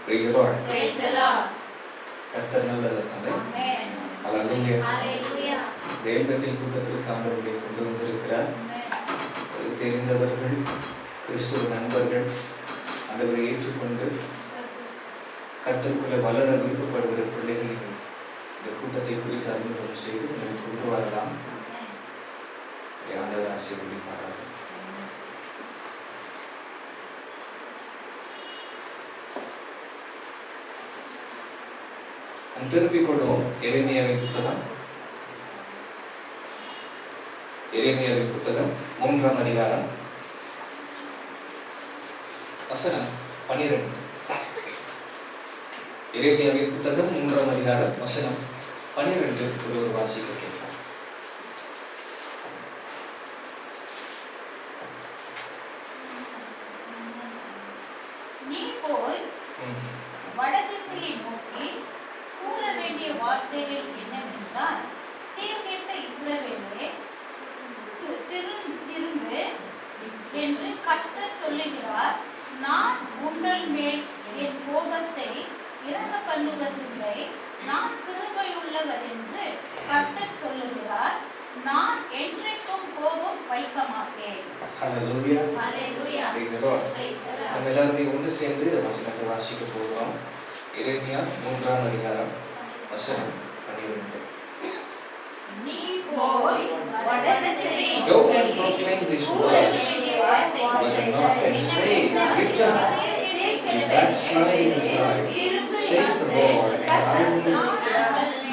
Praise the Lord. கர்த்தர் நல்லவர். ஆமென். ஹல்லேலூயா. தேவத்தில் கூட்டத்திற்கு ஆண்டவரை கொண்டு வந்திருக்கிறார். தெரிந்தவர்கள், கிறிஸ்துவ நண்பர்கள் ஆண்டவரை ஏற்றுக்கொண்டு கர்த்தருக்குள்ளே வளர விருப்பப்படுகிற பிள்ளைகள் இந்த கூட்டத்தை குறித்து அறிமுகம் செய்து நீங்கள் கொண்டு வரலாம். ஆண்டவர் ஆசீர்வதிப்பார்கள். திருப்பிக் கொள்வோம். எரேமியாவின் புத்தகம் 3ஆம் அதிகாரம் வசனம் 12. எரேமியாவின் புத்தகம் 3ஆம் அதிகாரம் வசனம் 12 ஒரு வாசிக்க கேட்கிறோம். நீ போய் வடதிசையை நோக்கி கூற வேண்டிய வார்த்தைகள் என்னவென்றால், சீர்கெட்ட இஸ்ரவேலே, திரும்பு என்று கர்த்தர் சொல்லுகிறார். நான் உங்கள் மேல் என் கோபத்தை இறங்க பண்ணுவதில்லை. நான் கிருபையுள்ளவர் என்று கர்த்தர் சொல்லுகிறார். நான் என்றைக்கும் கோபம் வைக்க மாட்டேன். ஹல்லேலூயா. ஹல்லேலூயா. Praise the Lord. நம்ம எல்லாருமே ஒன்று சேர்ந்து வசனத்தை வாசிக்க போகிறோம். எரேமியா 3ஆம் அதிகாரம் வசனம் 12. நீ போய் வடதிசையை Go and proclaim these words to the north and say, Return, you backslide in Israel, says the Lord, and I will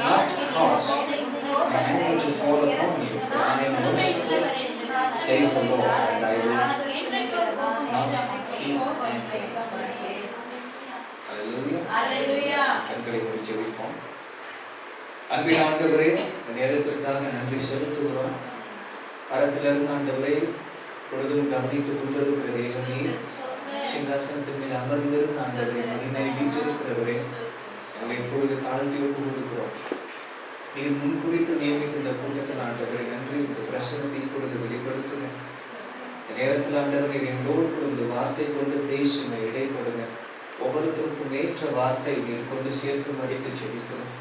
not cause my anger to fall upon you, for I am merciful, says the Lord, and I will not keep anger forever. Hallelujah. கண்களை மூடி ஜெபிப்போம். அன்பின் ஆண்டவரே, இந்த நேரத்திற்காக நன்றி செலுத்துகிறோம். பரத்திலிருந்து ஆண்டவரே பொழுதும் கவனித்துக் கொண்டிருக்கிற தேவனே, சிங்காசனத்தின் மேல் அமர்ந்திருந்த ஆண்டவரே, மகிமை வீட்டிருக்கிறவரே, எங்களை இப்பொழுது தாழ்த்தி ஒப்பு கொடுக்கிறோம். நீர் முன்குறித்து நியமித்த இந்த கூட்டத்தில் ஆண்டவரே நன்றி. இந்த பிரசனத்தை இப்பொழுது வெளிப்படுத்துங்க. இந்த நேரத்தில் ஆண்டவர் நீர் என்னோடு கொடுத்து வார்த்தை கொண்டு பேசுங்க, இடைப்படுங்க. ஒவ்வொருத்தருக்கும் ஏற்ற வார்த்தை நீர் கொண்டு சேர்த்து மடிக்க ஜெபிக்கிறோம்.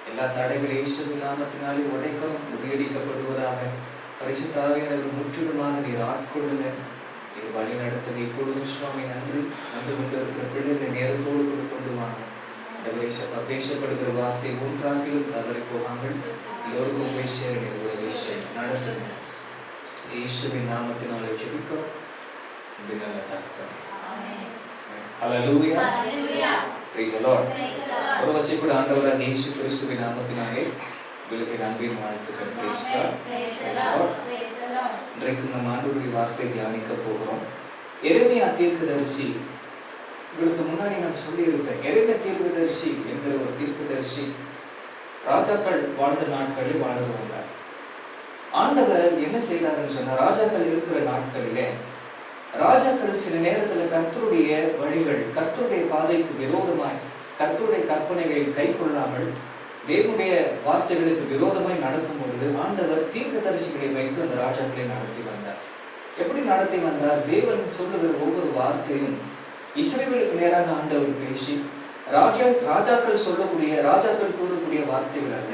எல்லா தடைகள் இயேசுவின் நாமத்தினாலே உடைக்கவும் முறியடிக்கப்படுவதாக. பரிசுத்த ஆவியானவர் முற்றிலுமாக நீர் ஆட்கொள்ளுங்க. நீர் வழி நடத்துங்க. இப்பொழுதும் சுவாமி நன்றி. வந்து கொண்டிருக்கிற பிள்ளைகளை நேரத்தோடு கொண்டு வாங்க. பேசப்படுகிற வார்த்தை ஒன்றாகிலும் தவறி போகாமல் எல்லோருக்கும் போய் சேர நீர் உதவி செய்ய நடத்துங்க. இயேசுவின் நாமத்தினாலே ஜெபிக்கிறோம். நல்ல தகப்பனே. ஹல்லேலூயா. Praise the Lord. ஒரு வசை கூட ஆண்டவராக இயேசு கிறிஸ்துவின் நாமத்தினாலே உங்களுக்கு அன்பின் வாழ்த்துக்கள். Praise God. இன்றைக்கு நம்ம ஆண்டவருடைய வார்த்தை தியானிக்க போகிறோம். எரேமியா தீர்க்கதரிசி, உங்களுக்கு முன்னாடி நான் சொல்லியிருப்பேன், எரேமியா தீர்க்கதரிசி என்கிற ஒரு தீர்க்கதரிசி ராஜாக்கள் வாழ்ந்த நாட்களில் வாழ்ந்து வந்தார். ஆண்டவர் என்ன செய்தார்னு சொன்ன, ராஜாக்கள் இருக்கிற நாட்களிலே ராஜாக்கள் சில நேரத்தில் கர்த்தருடைய வழிகள், கர்த்தருடைய பாதைக்கு விரோதமாய், கர்த்தருடைய கற்பனைகளில் கை கொள்ளாமல் தேவனுடைய வார்த்தைகளுக்கு விரோதமாய் நடக்கும் பொழுது ஆண்டவர் தீர்க்கதரிசிகளை வைத்து அந்த ராஜாக்களை நடத்தி வந்தார். எப்படி நடத்தி வந்தார்? தேவன் சொல்லுகிற ஒவ்வொரு வார்த்தையும் இஸ்ரவேலுக்கு நேராக ஆண்டவர் பேசி, ராஜாக்கள் சொல்லக்கூடிய, ராஜாக்கள் கூறக்கூடிய வார்த்தைகள் அல்ல,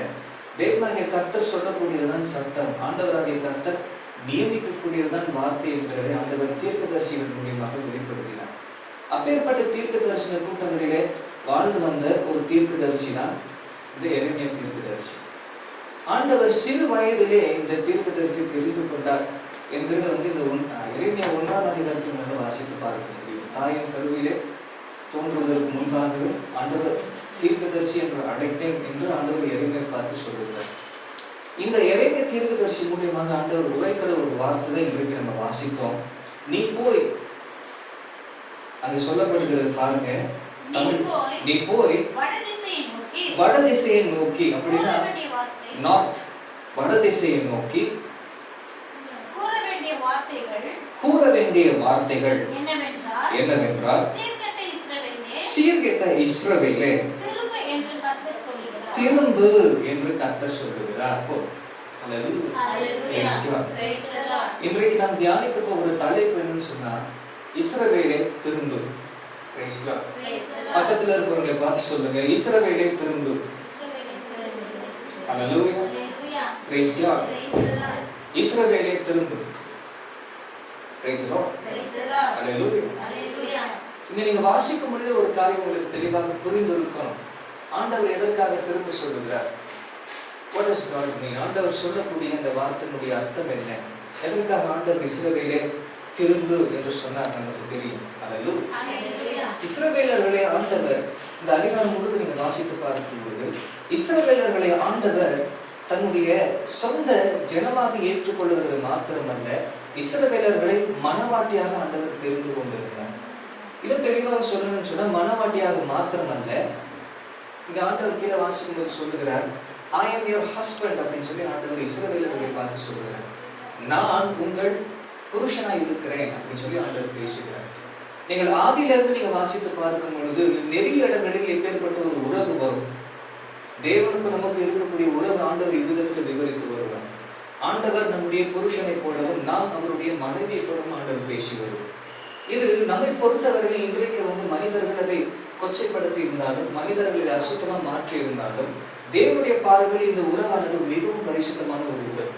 தேவனாகிய கர்த்தர் சொல்லக்கூடியதுதான் சட்டம், ஆண்டவராகிய கர்த்தர் நியமிக்கக்கூடியதுதான் வார்த்தை என்கிறதை ஆண்டவர் தீர்க்கதரிசிகள் மூலியமாக வெளிப்படுத்தினார். அப்பேற்பட்ட தீர்க்க தரிசன கூட்டங்களிலே வாழ்ந்து வந்த ஒரு தீர்க்கதரிசி தான் இந்த எரேமியா தீர்க்கதரிசி. ஆண்டவர் சிறு வயதிலே இந்த தீர்க்கதரிசி தெரிந்து கொண்டார் என்கிறது இந்த எரேமியா 1ஆம் அதிகாரத்தில் நம்ம வாசித்து பார்க்க முடியும். தாயின் கருவிலே தோன்றுவதற்கு முன்பாகவே ஆண்டவர் தீர்க்கதரிசி என்று அழைத்தேன் என்று ஆண்டவர் எரேமியா பார்த்து சொல்லுகிறார். இந்த எரேமியா தீர்க்கதரிசி மூலியமாக ஆண்டவர் உரைக்கிற ஒரு வார்த்தை தான் இன்றைக்கு நம்ம வாசித்தோம். நீ போய், அங்க சொல்லப்படுகிறது பாருங்க, தமிழ், நீ போய் வடதிசையை நோக்கி, அப்படின்னா நார்த், வடதிசையை நோக்கி கூற வேண்டிய வார்த்தைகள் என்னவென்றால், சீர்கெட்ட இஸ்ரவேலே, திரும்பு என்று கர்த்தர் சொல்லுகிறார். இன்றைக்கு நாம் தியானிக்க போகிற தலைப்பு என்னன்னு சொன்னா, இஸ்ரவேலே திரும்பு. Praise God. பக்கத்துல இருக்கிறவங்களை பார்த்து சொல்லுங்க, இஸ்ரவேலே திரும்பு. Hallelujah. Praise God. இஸ்ரவேலே திரும்பு. Praise the Lord. Hallelujah. இங்க நீங்க வாசிக்கும் பொழுது ஒரு காரியம் உங்களுக்கு தெளிவாக புரிந்து இருக்கணும். ஆண்டவர் எதற்காக திரும்ப சொல்லுகிறார்? What does God mean? ஆண்டவர் சொல்லக்கூடிய அந்த வார்த்தையினுடைய அர்த்தம் என்ன? எதற்காக ஆண்டவர் இஸ்ரவேலே திரும்பு என்று சொன்னார் நமக்கு தெரியும். Hallelujah. இஸ்ரவேலர்களை ஆண்டவர் இந்த அதிகாரம் முழுவதும் நீங்க வாசித்து பார்க்கும் பொழுது இஸ்ரவேலர்களை ஆண்டவர் தன்னுடைய சொந்த ஜனமாக ஏற்றுக்கொள்கிறது மாத்திரமல்ல, இஸ்ரவேலர்களை மனவாட்டியாக ஆண்டவர் தெரிந்து கொண்டிருந்தார். இன்னும் தெளிவாக சொல்லணும்னு சொன்னா, மனவாட்டியாக மாத்திரமல்ல, இங்க ஆண்டவர் கீழே வாசிக்கும் போது சொல்லுகிறார், I am your husband அப்படின்னு சொல்லி ஆண்டவர் இஸ்ரவேலர்களை பார்த்து சொல்லுகிறார். நான் உங்கள் புருஷனாய் இருக்கிறேன் அப்படின்னு சொல்லி ஆண்டவர் பேசுகிறார். நீங்கள் ஆதியிலிருந்து நீங்க வாசித்து பார்க்கும் பொழுது நிறைய இடங்களில் எப்பேற்பட்ட ஒரு உறவு வரும். தேவனுக்கு நமக்கு இருக்கக்கூடிய உறவு ஆண்டவர் இவ்விதத்தில் விவரித்து வருவார். ஆண்டவர் நம்முடைய புருஷனை போலவும் நாம் அவருடைய மனைவியை போலவும் ஆண்டவர் பேசி வருவார். இது நம்மை பொறுத்தவரையில் இன்றைக்கு மனிதர்கள் அதை கொச்சைப்படுத்தி இருந்தாலும், மனிதர்கள் இதை அசுத்தமாக மாற்றி இருந்தாலும், தேவனுடைய பார்வையில் இந்த உறவானது மிகவும் பரிசுத்தமான ஒரு உறவு.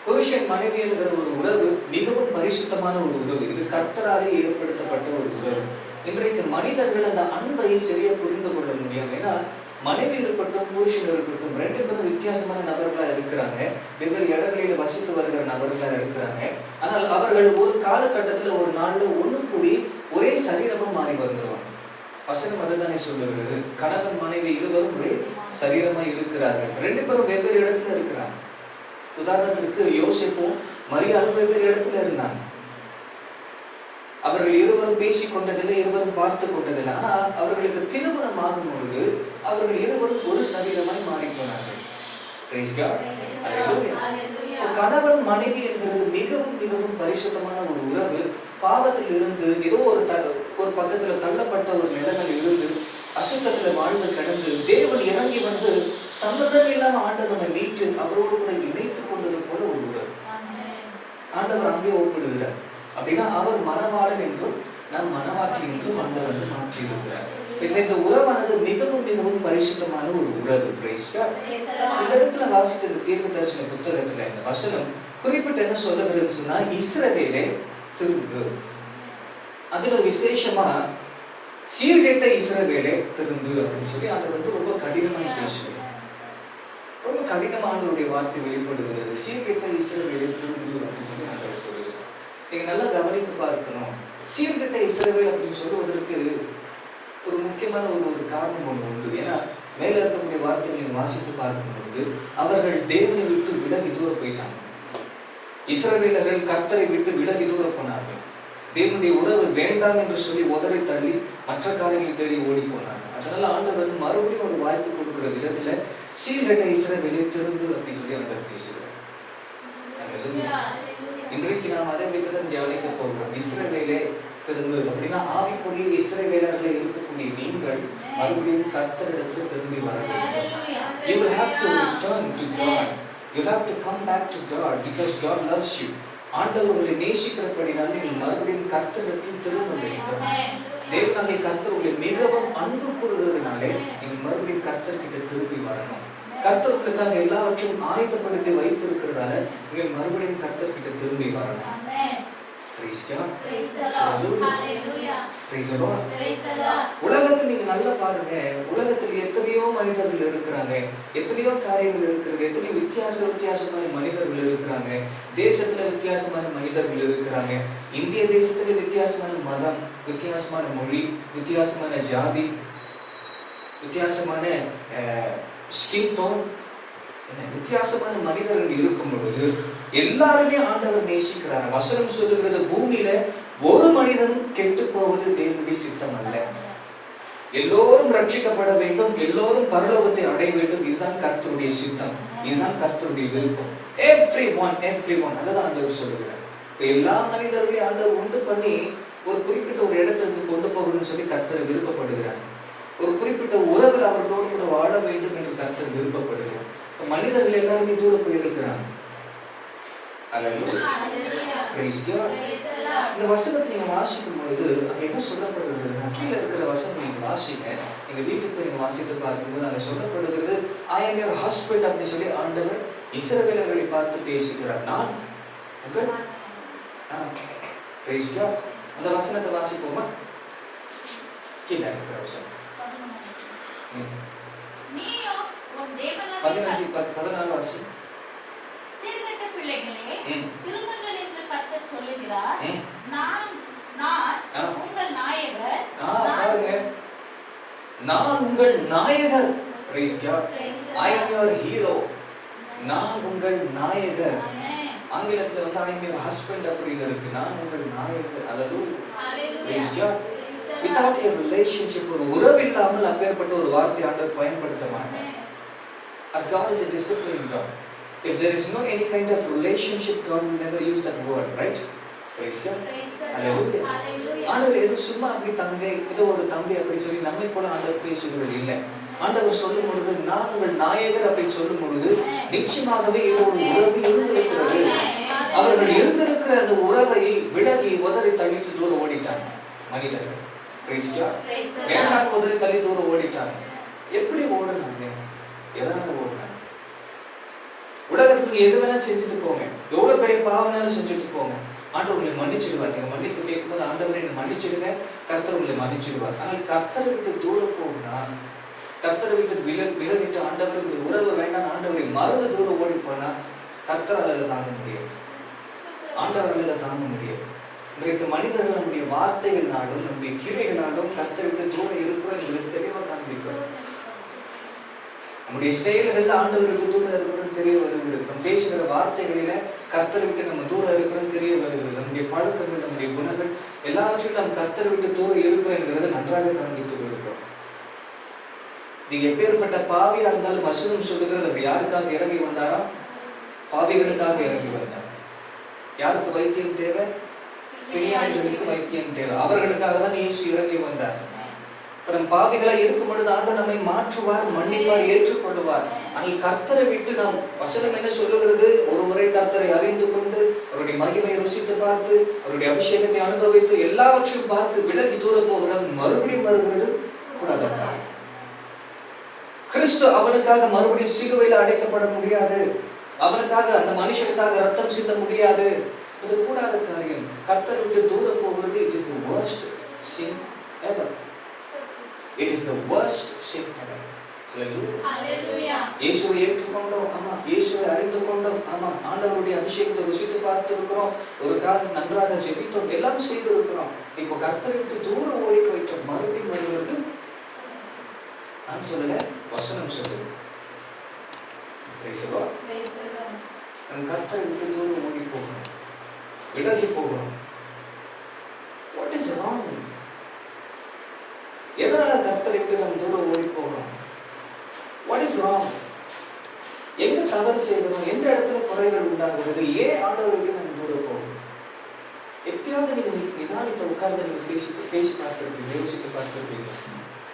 புருஷன் மனைவி என்கிற ஒரு உறவு மிகவும் பரிசுத்தமான ஒரு உறவு. இது கர்த்தராலே ஏற்படுத்தப்பட்ட ஒரு உறவு. இன்றைக்கு மனிதர்கள் அந்த அன்பை சரியா புரிந்து கொள்ள முடியும். ஏன்னா மனைவி இருக்கட்டும், புருஷன் இருக்கட்டும், ரெண்டு பேரும் வித்தியாசமான நபர்களா இருக்கிறாங்க. வெவ்வேறு இடங்களில் வசித்து வருகிற நபர்களா இருக்கிறாங்க. ஆனால் அவர்கள் ஒரு காலகட்டத்துல ஒரு நாள்ல ஒண்ணு கூடி ஒரே சரீரமா மாறி வந்துருவாங்க. வசனம் அதுதானே சொல்லுகிறது, கணவன் மனைவி இருவரும் ஒரே சரீரமா இருக்கிறார்கள். ரெண்டு பேரும் வெவ்வேறு இடத்துல இருக்கிறாங்க. உதாரணத்திற்கு யோசேப்பும் மரியாளும் வெவ்வேறு இடத்துல இருந்தாங்க. அவர்கள் இருவரும் பேசிக் கொண்டதில்லை, இருவரும் பார்த்து கொண்டதில்லை. ஆனா அவர்களுக்கு திருமணம் ஆகும் பொழுது அவர்கள் இருவரும் ஒரு சரீரமாய் மாறி போனார்கள். கணவன் மனைவி என்கிறது மிகவும் மிகவும் பரிசுத்தமான ஒரு உறவு. பாவத்தில் இருந்து ஏதோ ஒரு பக்கத்துல தள்ளப்பட்ட ஒரு நிலைமையில் இருந்து அசுத்தத்துல வாழ்ந்து கிடந்து தேவன் இறங்கி சம்மதம் இல்லாம ஆண்டவனை மீட்டு அவரோடு கூட இணைத்துக் கொண்டது போல ஒரு உறவு ஆண்டவர் அங்கே ஒப்பிடுகிறார். அப்படின்னா அவர் மணவாளன் என்றும் நாம் மணவாட்டி என்றும் ஆண்டவர் மாற்றி இருக்கிறார். இந்த உறவானது மிகவும் மிகவும் பரிசுத்தமான ஒரு உறவு. இந்த இடத்துல வாசித்த இந்த தீர்க்க தரிசன புத்தகத்துல இந்த வசனம் குறிப்பிட்டு என்ன சொல்லுகிறது சொன்னா, இஸ்ரவேலே திரும்பு. அதுல விசேஷமா சீர்கெட்ட இஸ்ரவேலே திரும்பு அப்படின்னு சொல்லி ஆண்டவர் ரொம்ப கடினமாய் பேசுகிறார். ரொம்ப கடினமான ஆண்டவருடைய வார்த்தை வெளிப்படுகிறது. சீர்கெட்ட இஸ்ரவேலே திரும்பு அப்படின்னு சொல்லி ஆண்டவர் சொல்லுகிறார். நீங்க நல்லா கவனித்து பார்க்கணும். சீர்கெட்ட இஸ்ரவேல் அப்படின்னு சொல்லுவதற்கு ஒரு முக்கியமான ஒரு காரணம் ஒன்று உண்டு. ஏன்னா மேல இருக்கக்கூடிய வார்த்தைகளை நீங்க வாசித்து பார்க்கும் பொழுது அவர்கள் தேவனை விட்டு விலகி தூரம் போயிட்டாங்க. இஸ்ரவேலர்கள் கர்த்தரை விட்டு விலகி தூரம் போனார்கள். தேவனுடைய உறவு வேண்டாம் என்று சொல்லி உதறி தள்ளி மற்ற காரியங்களை தேடி ஓடி போனார்கள். அதனால ஆண்டவர் மறுபடியும் ஒரு வாய்ப்பு கொடுக்கிற விதத்துல சீர்கெட்ட இஸ்ரவேலே திரும்பு அப்படின்னு சொல்லி ஆண்டவர் பேசுகிறார். இன்றைக்கு நாம் அதை விதத்தில் தியானிக்க போகிறோம். இஸ்ரவேலே திரும்பு அப்படின்னா ஆவிக்குரிய இஸ்ரவேலர்களை இருக்கக்கூடிய நீங்கள் மறுபடியும் கர்த்தரிடத்துல திரும்பி வர வேண்டும். You will have to return to God. You have to come back to God because God loves you. ஆண்டவர் உங்களை நேசிக்கிறபடினால் நீங்கள் மறுபடியும் கர்த்தரிடத்தில் திரும்ப வேண்டும். தேவனாகிய கர்த்தர் உங்களை மிகவும் அன்பு கூறுகிறதுனாலே நீங்கள் மறுபடியும் கர்த்தர்கிட்ட திரும்பி வரணும். கர்த்தர் உங்களுக்காக எல்லாவற்றையும் ஆயத்தப்படுத்தி வைத்திருக்கிறதால நீங்கள் மறுபடியும் கர்த்தர்கிட்ட திரும்பி வரணும். உலகத்தில் நீங்க நல்லா பாருங்க, உலகத்தில் எத்தனையோ மனிதர்கள் இருக்கிறாங்க, எத்தனையோ காரியங்கள் இருக்கிறது, எத்தனையோ வித்தியாசமான மனிதர்கள் இருக்கிறாங்க. தேசத்துல வித்தியாசமான மனிதர்கள் இருக்கிறாங்க. இந்திய தேசத்துல வித்தியாசமான மதம், வித்தியாசமான மொழி, வித்தியாசமான ஜாதி, வித்தியாசமான ஸ்கின் டோன், வித்தியாசமான மனிதர்கள் இருக்கும் பொழுது எல்லாருமே ஆண்டவர் நேசிக்கிறார். வசனம் சொல்லுகிறது, பூமியில ஒரு மனிதனும் கெட்டு போவது தேவனுடைய சித்தம் அல்ல. எல்லோரும் ரட்சிக்கப்பட வேண்டும், எல்லோரும் பரலோகத்தை அடைய வேண்டும். இதுதான் கர்த்தருடைய சித்தம், இதுதான் கர்த்தருடைய விருப்பம். everyone அதான் ஆண்டவர் சொல்லுகிறார். எல்லா மனிதர்களையும் ஆண்டவர் உண்டு பண்ணி ஒரு குறிப்பிட்ட ஒரு இடத்திற்கு கொண்டு போகணும்னு சொல்லி கர்த்தர் விருப்பப்படுகிறார். ஒரு குறிப்பிட்ட உறவில் அவர்களோடு கூட வாழ வேண்டும் என்று கர்த்தர் விருப்பப்படுகிறார். மனிதர்கள் எல்லாருமே தூரம் போயிருக்கிறாங்க. இந்த வசனத்தை நீங்க வாசிக்கும் பொழுது அங்க என்ன சொல்லப்படுகிறதுனா, கீழே இருக்கிற வசனம் நீங்க வாசிங்க, எங்க வீட்டுக்கு போய் நீங்க வாசித்து பார்க்கும்போது அங்க சொல்லப்படுகிறது, ஐ ஆம் யுவர் ஹஸ்பண்ட் அப்படின்னு சொல்லி ஆண்டவர் இஸ்ரவேலர்களை பார்த்து பேசுகிறார். நான் உங்கள் பிரைஸ் காட். அந்த வசனத்தை வாசிப்போமா? கீழே இருக்கிற வசனம் 14 வாசி. சீர்கெட்ட பிள்ளைகளே, திரும்புங்கள் என்று கர்த்தர் சொல்லுகிறார். நான் உங்கள் நாயகர். பாருங்க, நான் உங்கள் நாயகர். Praise God. I am your hero. நான் உங்கள் நாயகர். ஆங்கிலத்துல வந்து ஐ அம் யுவர் ஹஸ்பண்ட் அப்படின்னு இருக்கு. நான் உங்கள் நாயகர். Hallelujah. Praise God. without a relationship, ஒரு உறவு இல்லாமல் அப்பேற்பட்ட ஒரு வார்த்தை ஆண்டவர் பயன்படுத்த மாட்டார். God is a disciplined God. If there is no any kind of relationship, God will never use that word, right? Praise God. Hallelujah. ஆண்டவர் ஏதோ சும்மா அப்படி தங்கை, ஏதோ ஒரு தம்பி அப்படி சொல்லி நம்மை போல ஆண்டவர் பேசுகிறது இல்லை. ஆண்டவர் சொல்லும் பொழுது நான் உங்கள் நாயகர் அப்படின்னு சொல்லும் பொழுது நிச்சயமாகவே ஏதோ ஒரு உறவு இருந்திருக்கிறது. அவர்கள் இருந்திருக்கிற அந்த உறவை விலகி உதறி தள்ளிட்டு தூரம் ஓடிட்டாங்க மனிதர்கள். Praise God. வேண்டாம் உதறி தள்ளி தூரம் ஓடிட்டாங்க. எப்படி ஓடுனாங்க? எதனால ஓடுனாங்க? உலகத்துக்கு எது வேணா செஞ்சுட்டு போங்க, எவ்வளவு பெரிய பாவனாலும் செஞ்சுட்டு போங்க, ஆண்டவர் உங்களை மன்னிச்சிடுவார். நீங்க மன்னிப்பு கேட்கும்போது ஆண்டவரை என்ன மன்னிச்சிடுங்க, கர்த்தர் உங்களை மன்னிச்சிடுவார். ஆனால் கர்த்தரை விட்டு தூரம் போகுனா, கர்த்தரை விட்டு விலகிட்டு ஆண்டவர் இந்த உறவு வேண்டாம் ஆண்டவரை மறந்து தூரம் ஓடி போனா கர்த்தரால் அதை தாங்க முடியாது, ஆண்டவரால் அதை தாங்க முடியாது. இன்றைக்கு மனிதர்கள் நம்முடைய வார்த்தைகளாலும் நம்முடைய கிரைகளாலும் கர்த்தரை விட்டு தூரம் இருக்கிறோம் என்பதை தெளிவாக காண்பிக்கிறோம். நம்முடைய செயல்கள் ஆண்டவர் விட்டு தூரம் இருக்கிறோம் தெரிய வருகிறது. நம்ம பேசுகிற வார்த்தைகளில கர்த்தரை விட்டு நம்ம தூரம் இருக்கிறோம் தெரிய வருகிறது. நம்முடைய பழக்கங்கள், நம்முடைய குணங்கள் எல்லாவற்றையும் நாம் கர்த்தரை விட்டு தூரம் இருக்கிறோம் என்கிறத நன்றாக காண்பித்து கொடுக்கிறோம். நீங்க எப்பேற்பட்ட பாவியா இருந்தாலும் வசனம் சொல்லுகிறது, அவர் யாருக்காக இறங்கி வந்தாராம்? பாவிகளுக்காக இறங்கி வந்தார். யாருக்கு வைத்தியம் தேவை? பிணியாளிகளுக்கு வைத்தியம் தேவை. அவர்களுக்காக தான் இயேசு இறங்கி வந்தார். நம் பாவிகளா இருக்கும் பொழுது ஆண்டவர் நம்மை மாற்றுவார், மன்னிப்பார், ஏற்றுக்கொள்வார். ஆனால் கர்த்தரை விட்டு நாம், வசனம் என்ன சொல்லுகிறது? ஒரு முறை கர்த்தரை அறிந்து கொண்டு அவருடைய மகிமையை ருசித்து பார்த்து அவருடைய அபிஷேகத்தை அனுபவித்து எல்லாவற்றையும் பார்த்து விலகி தூர போகிறவன் மறுபடியும் வருகிறது கூடாதா? கிறிஸ்து அவனுக்காக மறுபடியும் சிலுவையில் அடைக்கப்பட முடியாது. அவனுக்காக, அந்த மனுஷனுக்காக ரத்தம் சிந்த முடியாது. அது கூடாத காரியம். கர்த்தரை விட்டு தூர போகிறது it is the worst sin ever. It is the worst sin ever. Hallelujah. இயேசுவை ஏற்றுக்கொண்டோம், ஆமா. இயேசுவை அறிந்து கொண்டோம், ஆமா. ஆண்டவருடைய அபிஷேகத்தை ருசித்து பார்த்து இருக்கிறோம். ஒரு காலத்தில் நன்றாக ஜெபித்தோம், எல்லாம் செய்து இருக்கிறோம். இப்போ கர்த்தரை விட்டு தூரம் ஓடி போயிட்டோம். மறுபடியும் வருகிறது நான் சொல்லல, வசனம் சொல்லுது. நம் கர்த்தரை விட்டு தூரம் ஓடி போகிறோம், விலகி போகிறோம். What is wrong? எதனால கர்த்தரை விட்டு நாம் தூரம் ஓடி போகிறோம்? What is wrong? எங்க தவறு செய்கிறோம்? எந்த இடத்துல குறைகள் உண்டாகிறது? ஏன் ஆண்டவரை விட்டு நாம் தூரம் போகிறோம்? எப்பயாவது நீங்க நிதானித்து உட்கார்ந்து நீங்க பேசி பார்த்திருப்பீங்க, யோசித்து பார்த்திருப்பீங்க.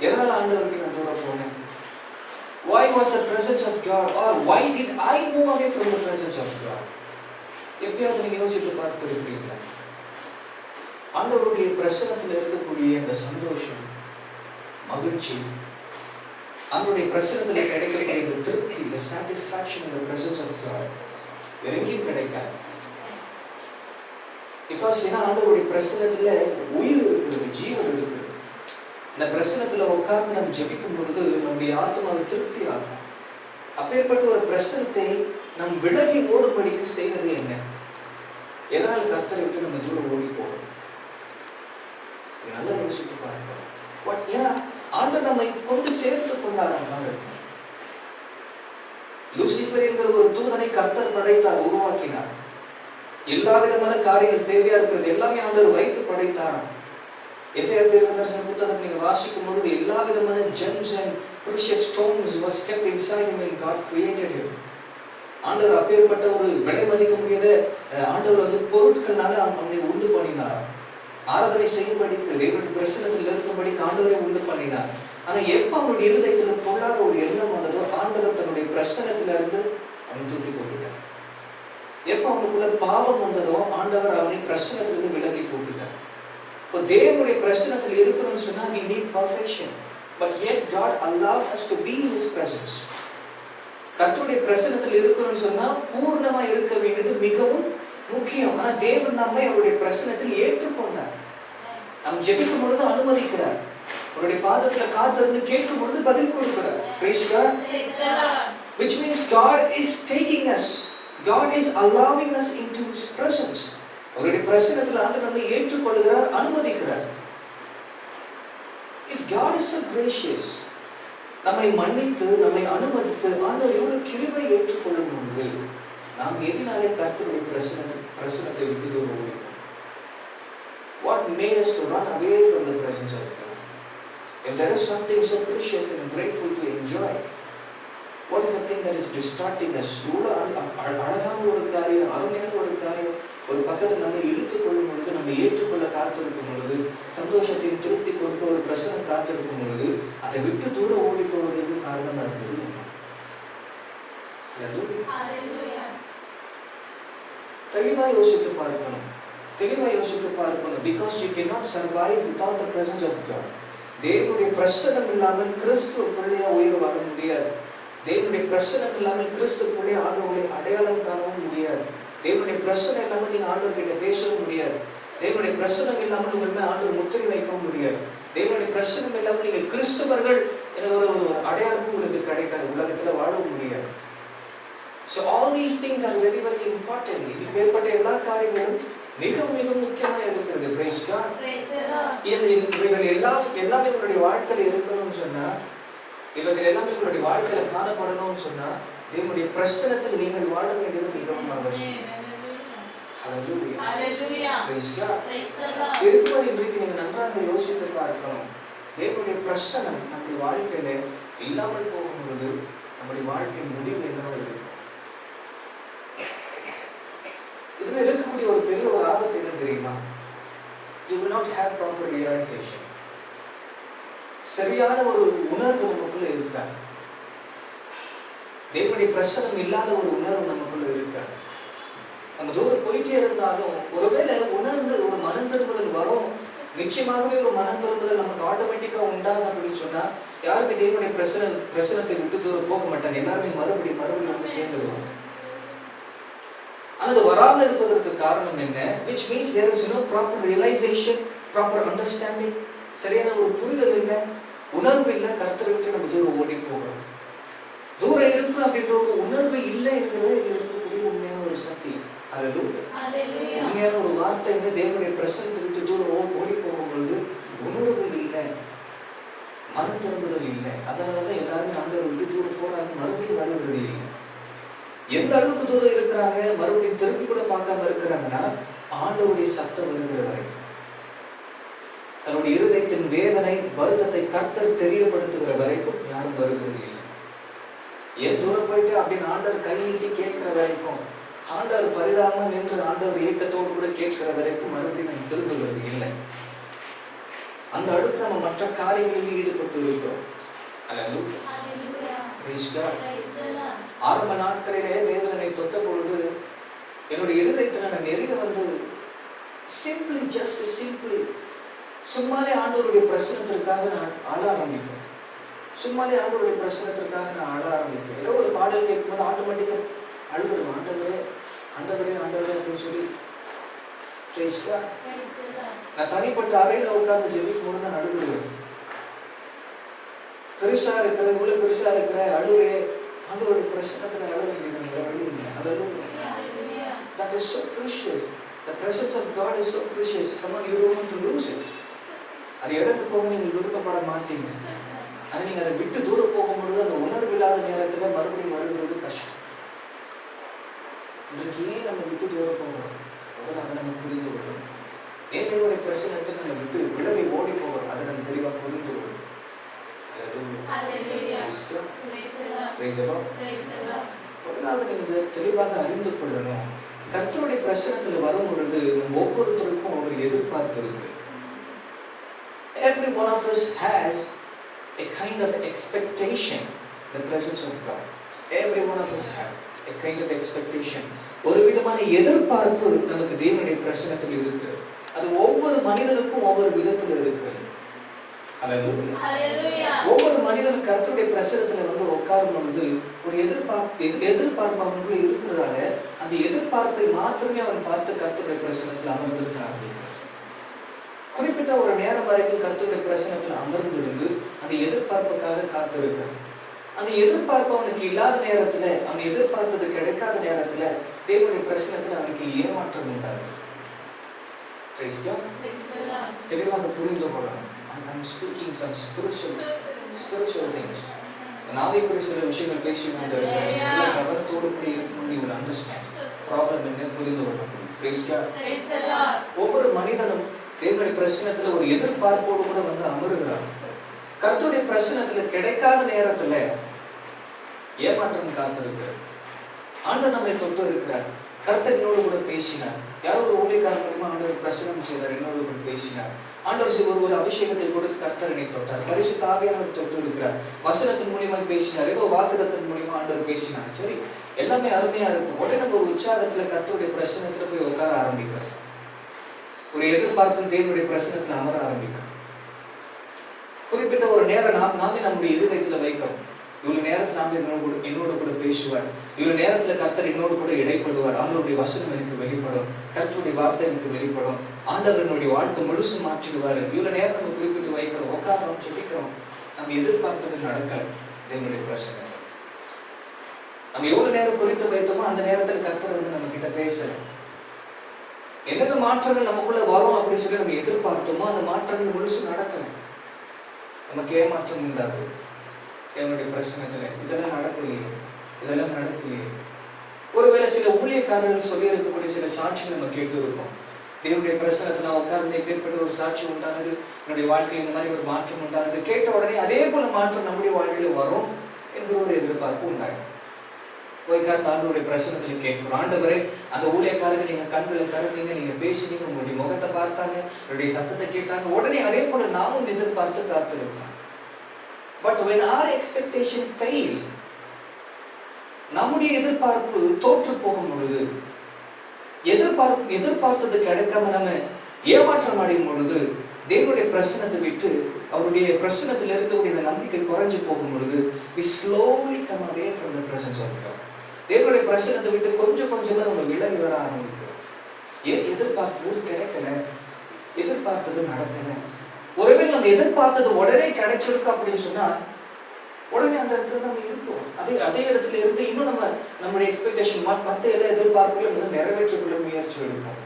எதனால ஆண்டவரை விட்டு நான் தூரம் போனேன்? Why was the presence of God, or why did I move away from the presence of God? எப்பயாவது நீங்க யோசித்து பார்த்திருப்பீங்களா? ஆண்டவருடைய பிரசன்னத்தில் இருக்கக்கூடிய அந்த சந்தோஷம், மகிழ்ச்சி, அவருடைய பிரசன்னத்தில் கிடைக்கக்கூடிய இந்த திருப்தி, the satisfaction in the presence of God வேற எங்கேயும் கிடைக்காது. பிகாஸ் ஏன்னா ஆண்டவருடைய பிரசன்னத்துல உயிர் இருக்கிறது, ஜீவன் இருக்கிறது. இந்த பிரசன்னத்துல உட்கார்ந்து நம்ம ஜெபிக்கும் பொழுது நம்முடைய ஆத்மாவை திருப்தி ஆகும். அப்பேற்பட்ட ஒரு பிரசன்னத்தை நம் விலகி ஓடும்படிக்கு செய்வது என்ன? எதனால் கர்த்தரை விட்டு நம்ம தூரம் ஓடி போகிறோம்? நல்லா யோசித்து பார்க்கிறோம். ஏன்னா ஆண்டவர் நம்மை கொண்டு சேர்த்து கொண்டார். லூசிபர் என்கிற ஒரு தூதனை கர்த்தர் படைத்தார், உருவாக்கினார். எல்லா விதமான காரியங்கள் தேவையா இருக்கிறது எல்லாமே ஆண்டவர் வைத்து படைத்தாராம். எசேயா தீர்க்கதரிசன புத்தகத்தை நீங்க வாசிக்கும் பொழுது எல்லா விதமான gems and precious stones was kept inside him when God created him. ஆண்டவர் அப்பேற்பட்ட ஒரு விலை மதிக்க முடியாத ஆண்டவர் வந்து பொருட்களால அவனை உண்டு பண்ணினார். ஆராதனை செய்யும்படிக்கு, தேவனுடைய பிரசன்னத்தில் இருக்கும்படி ஆண்டவரை உண்டு பண்ணினார். ஆனா எப்ப அவனுடைய இருதயத்துல பொல்லாத ஒரு எண்ணம் வந்ததோ ஆண்டவர் தன்னுடைய பிரசன்னத்துல இருந்து அவனை தூக்கி போட்டுட்டார். எப்ப அவனுக்குள்ள பாவம் வந்ததோ ஆண்டவர் அவனை பிரசன்னத்திலிருந்து விலக்கி போட்டுட்டார். இப்போ தேவனுடைய பிரசன்னத்தில் இருக்கணும்னு சொன்னா we need perfection, but yet God allowed us to be in His presence. கர்த்தருடைய பிரசன்னத்தில் இருக்கணும்னு சொன்னா பூர்ணமா இருக்க வேண்டியது மிகவும் முக்கியம். ஆனா தேவன் நம்மை அவருடைய பிரசன்னத்தில் ஏற்றுக்கொண்டார். நாம் ஜெபிக்கும் பொழுது அனுமதிக்கிறார், அவருடைய பாதத்துல காத்திருந்து கேட்கும் பொழுது பதில் கொடுக்கிறார். Praise God. Which means God is taking us, God is allowing us into His presence. அவருடைய பிரசன்னத்தில் ஆண்டு நம்மை ஏற்றுக்கொள்கிறார், அனுமதிக்கிறார். If God is so gracious, நம்மை மன்னித்து நம்மை அனுமதித்து ஆண்டவர் எவ்வளவு கிருபை ஏற்றுக்கொள்ளும் பொழுது நாம் எதினாலே கர்த்தருடைய பிரசன்னத்தை விட்டு தூரம் ஓடுகிறோம்? What made us to run away from the presence of God? If there is something so precious and grateful to enjoy, what is the thing that is distracting us? அழகான ஒரு காரியம், அருமையான ஒரு காரியம் ஒரு பக்கத்தில் நம்ம இழுத்துக் கொள்ளும் பொழுது, நம்ம ஏற்றுக்கொள்ள காத்திருக்கும் பொழுது, சந்தோஷத்தையும் திருப்தி கொடுக்க ஒரு பிரசனம் காத்திருக்கும் பொழுது அதை விட்டு தூரம் ஓடி போவதற்கு காரணமா இருந்தது தெளிவா யோசித்து பார்க்கணும், தெளிவா யோசித்து பார்க்கணும். Because you cannot survive without the presence of God. தேவனுடைய பிரசன்னம் இல்லாமல் கிறிஸ்துவ பிள்ளையா உயிர் வாழ முடியாது. தேவனுடைய பிரசன்னம் இல்லாமல் கிறிஸ்துக்குள்ளே ஆண்டவர்களை அடையாளம் காணவும் முடியாது. தேவனுடைய பிரசன்னம் இல்லாமல் நீங்க ஆண்டவர்கிட்ட பேசவும் முடியாது. தேவனுடைய பிரசன்னம் இல்லாமல் உண்மை ஆண்டவர் முத்திரை வைக்கவும் முடியாது. தேவனுடைய பிரசன்னம் இல்லாமல் நீங்க கிறிஸ்தவர்கள் என்ற ஒரு அடையாளம் உங்களுக்கு கிடைக்காது, உலகத்துல வாழவும் முடியாது. So all these things are very very important. இப்பேற்பட்ட எல்லா காரியங்களும் மிக மிக முக்கியமா இருக்கிறது. Praise God. இவைகள் எல்லாமே உங்களுடைய வாழ்க்கையில இருக்கணும்னு சொன்னா, இவைகள் எல்லாமே உங்களுடைய வாழ்க்கையில காணப்படணும்னு சொன்னா தேவனுடைய பிரசன்னத்தில் நீங்கள் வாழ வேண்டியது மிகவும் அவசியம். Hallelujah. Praise God. இருக்கும்போது இன்றைக்கு நீங்க நன்றாக யோசித்து பார்க்கணும். தேவனுடைய பிரசன்னம் நம்முடைய வாழ்க்கையில இல்லாமல் போகும்பொழுது நம்முடைய வாழ்க்கையின் முடிவு என்னவா இருக்கும்? இதுல இருக்கக்கூடிய ஒரு பெரிய ஒரு ஆபத்து என்ன தெரியுமா? You will not have proper realization. சரியான ஒரு உணர்வு நமக்குள்ள இருக்காது. தேவனுடைய பிரசன்னம் இல்லாத ஒரு உணர்வு நமக்குள்ள இருக்காது. நம்ம தூரம் போயிட்டே இருந்தாலும் ஒருவேளை உணர்ந்து ஒரு மனம் திரும்புதல் வரும், நிச்சயமாகவே ஒரு மனம் திரும்புதல் நமக்கு ஆட்டோமேட்டிக்கா உண்டாகும் அப்படின்னு சொன்னா யாருமே தேவனுடைய பிரசனத்தை விட்டு தூரம் போக மாட்டாங்க. எல்லாருமே மறுபடியும் வந்து சேர்ந்துருவாங்க. ஆனால் அது வராமல் இருப்பதற்கு காரணம் என்ன? Which means there is no proper realization, proper understanding. சரியான ஒரு புரிதல் இல்லை, உணர்வு இல்லை. கர்த்தரை விட்டு நம்ம தூரம் ஓடி போகிறோம். தூரம் இருக்கிறோம் அப்படின்ற ஒரு உணர்வு இல்லை என்கிறது இதில் இருக்கக்கூடிய உண்மையான ஒரு சத்தியம். அல்லேலூயா. உண்மையான ஒரு வார்த்தை என்ன? தேவனுடைய பிரசன்னத்தை விட்டு தூரம் ஓடி போகும் பொழுது உணர்வு இல்லை, மனம் திரும்புதல் இல்லை. அதனாலதான் எல்லாருமே ஆண்டவர் விட்டு தூரம் போறாங்க, மறுபடியும் வருகிறது இல்லை. எந்த அளவுக்கு தூரம் இருக்கிறாங்க, மறுபடியும் திருப்பி கூட பார்க்காம இருக்கிறாங்கன்னா ஆண்டவருடைய சத்தம் வருகிற வரை, தன்னுடைய இருதயத்தின் வேதனை வருத்தத்தை கர்த்தர் தெரியப்படுத்துகிற வரைக்கும் யாரும் வருகிறது இல்லை. ஏன் தூரம் போயிட்டு அப்படின்னு ஆண்டவர் கை நீட்டி கேட்கிற வரைக்கும், ஆண்டவர் பரிதாபமா நின்று ஆண்டவர் ஏக்கத்தோடு கூட கேட்கிற வரைக்கும் மறுபடியும் நம்ம திரும்புகிறது இல்லை. அந்த அளவுக்கு நம்ம மற்ற காரியங்களில் ஈடுபட்டு இருக்கிறோம். ஆரம்ப நாட்களிலே தேவனை தொட்ட பொழுது என்னுடைய இருதயத்துல நான் நிறைய வந்து சிம்பிளி சும்மாலே ஆண்டவருடைய பிரசனத்திற்காக நான் ஆள ஆரம்பிப்பேன். சும்மாலே ஆண்டவருடைய பிரசனத்திற்காக நான் ஆள ஆரம்பிப்பேன். ஏதோ ஒரு பாடல் கேட்கும்போது ஆட்டோமேட்டிக்கா அழுதுருவேன். ஆண்டவரே ஆண்டவரே ஆண்டவரே அப்படின்னு சொல்லி. நான் தனிப்பட்ட அறையில உட்கார்ந்து ஜெபிக்கும் பொழுது நான் அழுதுருவேன். பெருசா இருக்கிற இவ்வளவு பெருசா இருக்கிற அழுவே ஆண்டவருடைய பிரசன்னத்துல அழ வேண்டியது. That is so precious. The presence of God is so precious. Come on, you don't want to lose it. அது இடத்து போக நீங்கள் விருப்பப்பட மாட்டீங்க. ஆனால் நீங்க அதை விட்டு தூரம் போகும்பொழுது அந்த உணர்வு இல்லாத நேரத்துல மறுபடியும் வருகிறது கஷ்டம். இன்றைக்கு ஏன் நம்ம விட்டு தூரம் போகிறோம்? முதல்ல அதை நம்ம புரிந்து கொள்ளணும். ஏன் தேவனுடைய பிரசன்னத்தை நம்ம விட்டு விலகி ஓடி போகிறோம்? அதை நம்ம தெளிவாக புரிந்து கொள்ளணும். முதலாவது நீங்க தெளிவாக அறிந்து கொள்ளணும், கர்த்தருடைய பிரசன்னத்துல வரும் பொழுது நம்ம ஒவ்வொருத்தருக்கும் ஒரு எதிர்பார்ப்பு இருக்கு. Every one of us has a kind of expectation the presence of God. Every one of us have. a kind of expectation. ஒரு விதமான எதிர்பார்ப்பு நமக்கு தேவனுடைய பிரசன்னத்தில் இருக்கிறது. அது ஒவ்வொரு மனிதனுக்கும் ஒவ்வொரு விதத்துல இருக்கிறது. ஹல்லேலூயா. ஒவ்வொரு மனிதனும் கர்த்தருடைய பிரசன்னத்துல வந்து உட்காரும் பொழுது ஒரு எதிர்பார்ப்பு அவனுக்குள்ள இருக்கிறதால அந்த எதிர்பார்ப்பை மாத்திரமே அவன் பார்த்து கர்த்தருடைய பிரசன்னத்தில் அமர்ந்திருக்கிறான். குறிப்பிட்ட ஒரு நேரம் வரைக்கும் கர்த்தருடைய பிரசன்னத்தில் அமர்ந்திருந்து அந்த எதிர்பார்ப்புக்காக காத்திருக்கிறான். அந்த எதிர்பார்ப்பு அவனுக்கு இல்லாத நேரத்துல, அவன் எதிர்பார்த்தது கிடைக்காத நேரத்துல தேவனுடைய பிரசன்னத்துல அவனுக்கு ஏமாற்றம் உண்டாது. தெளிவாக புரிந்து கொள்ளணும். I'm speaking some spiritual things. நாவைக்குரிய சில விஷயங்கள் பேசிக் கொண்டு இருக்கிறேன். கவனத்தோடு கூட இருக்கணும்னு ஒரு அண்டர்ஸ்டாண்ட். ப்ராப்ளம் என்ன புரிந்து கொள்ள முடியும். ஒவ்வொரு மனிதனும் தேவனுடைய பிரசன்னத்துல ஒரு எதிர்பார்ப்போடு கூட வந்து அமருகிறான். கர்த்தருடைய பிரசன்னத்துல கிடைக்காத நேரத்துல ஏமாற்றம் காத்திருக்கிறார். ஆண்டவர் நம்மை தொட்டு இருக்கிறார். கர்த்தர் என்னோடு கூட பேசினார். யாரோ ஒரு ஊழியக்காரர் மூலமா ஆண்டவர் பிரசன்னம் செய்தார், என்னோடு கூட பேசினார். ஆண்டவர் ஒரு அபிஷேகத்தை கொடுத்து கர்த்தர் என்னை தொட்டார். பரிசுத்த ஆவியானவர் தொட்டு இருக்கிறார். வசனத்தின் மூலியமா பேசினார். ஏதோ வாக்குத்தத்தின் மூலியமா ஆண்டவர் பேசினார். சரி, எல்லாமே அருமையா இருக்கும். உடனே ஒரு உற்சாகத்துல கர்த்தருடைய பிரசன்னத்துல போய் உட்கார ஆரம்பிக்கிறார். ஒரு எதிர்பார்ப்பு தேவனுடைய பிரசன்னத்துல அமர ஆரம்பிக்கிறோம். குறிப்பிட்ட ஒரு நேரம் நாமே நம்முடைய இருதயத்துல வைக்கிறோம். இவ்வளவு நேரத்துல நாம என்னோடு கூட பேசுவார். இவ்வளவு நேரத்துல கர்த்தர் என்னோடு கூட இடைப்படுவார். ஆண்டவருடைய வசனம் எனக்கு வெளிப்படும், கர்த்தருடைய வார்த்தை எனக்கு வெளிப்படும், ஆண்டவர் என்னுடைய வாழ்க்கை முழுசு மாற்றிடுவார். இவ்வளவு நேரம் நம்ம குறிப்பிட்டு வைக்கிறோம், உட்காரோம், ஜெபிக்கிறோம். நம்ம எதிர்பார்த்தது நடக்கல. தேவனுடைய பிரசன்னத்தை நம்ம எவ்வளவு நேரம் குறித்து வைத்தோமோ அந்த நேரத்தில் கர்த்தர் வந்து நம்ம கிட்ட பேசல. என்னென்ன மாற்றங்கள் நமக்குள்ள வரும் அப்படின்னு சொல்லி நம்ம எதிர்பார்த்தோமோ அந்த மாற்றங்கள் முழுசு நடக்கல. நமக்கு ஏமாற்றம் உண்டாது. என்னுடைய பிரச்சனத்துல இதெல்லாம் நடக்கலையே. ஒருவேளை சில ஊழியக்காரர்கள் சொல்லி இருக்கக்கூடிய சில சாட்சிகள் நம்ம கேட்டு இருப்போம். தேவனுடைய பிரசன்னத்துல உட்கார்ந்து எப்பேற்பட்ட ஒரு சாட்சி உண்டானது, என்னுடைய வாழ்க்கையில் இந்த மாதிரி ஒரு மாற்றம் உண்டானது. கேட்ட உடனே அதே போல மாற்றம் நம்முடைய வாழ்க்கையில வரும் என்கிற ஒரு எதிர்பார்ப்பு உண்டாகும். போய்க்கார்ந்து ஆண்டவருடைய பிரசன்னத்துல கேட்கிறோம். ஆண்டவரே, அந்த ஊழியக்காரங்க நீங்க கண்களை திறந்தீங்க, நீங்க பேசினீங்க, உங்களுடைய முகத்தை பார்த்தாங்க, என்னுடைய சத்தத்தை கேட்டாங்க. உடனே அதே போல நாமும் எதிர்பார்த்து காத்திருக்கோம். But when our expectation fail, நம்முடைய எதிர்பார்ப்பு தோற்று போகும் பொழுது, எதிர்பார்த்தது கிடைக்காம நம்ம ஏமாற்றம் அடையும் பொழுது, தேவனுடைய பிரசன்னத்தை விட்டு அவருடைய பிரசன்னத்தில் இருக்கக்கூடிய இந்த நம்பிக்கை குறைஞ்சு போகும் பொழுது, we slowly come away from the presence of God. தேவனுடைய பிரசன்னத்தை விட்டு கொஞ்சம் கொஞ்சமா நம்ம விலகி வர ஆரம்பிக்கிறோம். எதிர்பார்த்தது கிடைக்கல, எதிர்பார்த்தது நடக்கல. ஒருவேளை நம்ம எதிர்பார்த்தது உடனே கிடைச்சிருக்கு அப்படின்னு சொன்னா உடனே அந்த இடத்துல நம்ம இருக்கும். அதே இடத்துல இருந்து இன்னும் நம்மளுடைய எக்ஸ்பெக்டேஷன் மற்ற எல்லா எதிர்பார்ப்புகளும் வந்து நிறைவேற்றிக்கொள்ள முயற்சி எடுப்போம்.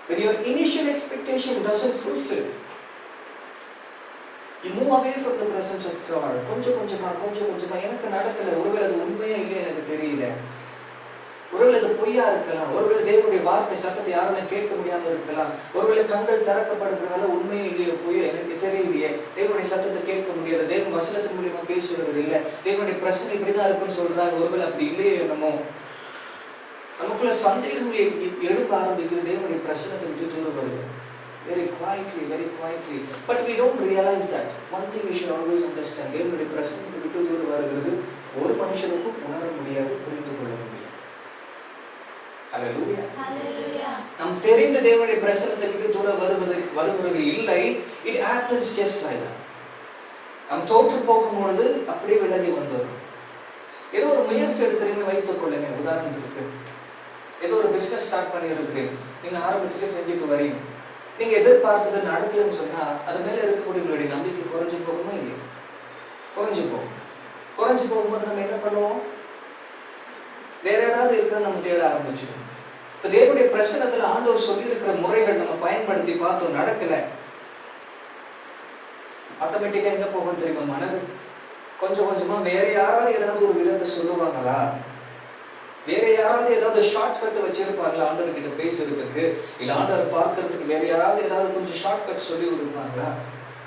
When your initial expectation doesn't fulfill, you move away from the presence of God. கொஞ்சம் கொஞ்சமா எனக்கு நடக்கல, ஒருவேளை அது உண்மையா இல்லையா எனக்கு தெரியல, ஒருவேளை அது பொய்யா இருக்கலாம், ஒருவேளை தேவனுடைய வார்த்தை சத்தத்தை யாருமே கேட்க முடியாம இருக்கலாம், ஒருவேளை கண்கள் திறக்கப்படுகிறதால உண்மையே இல்லையோ பொய்யோ எனக்கு தெரியலையே, தேவனுடைய சத்தத்தை கேட்க முடியாது, தேவன் வசனத்தின் மூலியமா பேசுகிறது இல்லை, தேவனுடைய பிரச்சனை இப்படிதான் இருக்குன்னு சொல்றாங்க, ஒருவேளை அப்படி இல்லையே என்னமோ நமக்குள்ள சந்தேகங்கள் எடுக்க ஆரம்பிக்குது. தேவனுடைய பிரச்சனத்தை விட்டு தூரம் வருது. Very quietly. But we don't realize that. One thing we should always understand. தேவனுடைய பிரச்சனத்தை விட்டு தூரம் வருகிறது ஒரு மனுஷனுக்கும் உணர முடியாது, புரிந்து கொள்ள முடியாது. Hallelujah. நம் தெரிந்த தேவனுடைய பிரசன்னத்தை விட்டு தூரம் வருகிறது இல்லை. It happens just like that. நம் தோற்று போகும் பொழுது அப்படியே விலகி வந்துடும். ஏதோ ஒரு முயற்சி எடுக்கிறீங்கன்னு வைத்துக் கொள்ளுங்க. உதாரணத்திற்கு ஏதோ ஒரு பிசினஸ் ஸ்டார்ட் பண்ணி இருக்கிறீங்க, நீங்க ஆரம்பிச்சுட்டு செஞ்சுட்டு வரீங்க, நீங்க எதிர்பார்த்தது நடக்கலன்னு சொன்னா அது மேல இருக்கக்கூடிய உங்களுடைய நம்பிக்கை குறைஞ்சு போகுமா இல்லையா? குறைஞ்சு போகும்போது நம்ம என்ன பண்ணுவோம்? வேற ஏதாவது இருக்குன்னு நம்ம தேட ஆரம்பிச்சிடும். இப்ப தேவனுடைய பிரசன்னத்துல ஆண்டவர் சொல்லி இருக்கிற முறைகள் நம்ம பயன்படுத்தி பார்த்தோம், நடக்கல. ஆட்டோமேட்டிக்கா எங்க போகும் தெரியுமா? மனது கொஞ்சம் கொஞ்சமா வேற யாராவது ஏதாவது ஒரு விதத்தை சொல்லுவாங்களா, வேற யாராவது ஏதாவது ஷார்ட் கட் வச்சிருப்பாங்களா ஆண்டவர் கிட்ட பேசுறதுக்கு, இல்ல ஆண்டவர் பார்க்கறதுக்கு வேற யாராவது ஏதாவது கொஞ்சம் ஷார்ட் கட் சொல்லி கொடுப்பாங்களா,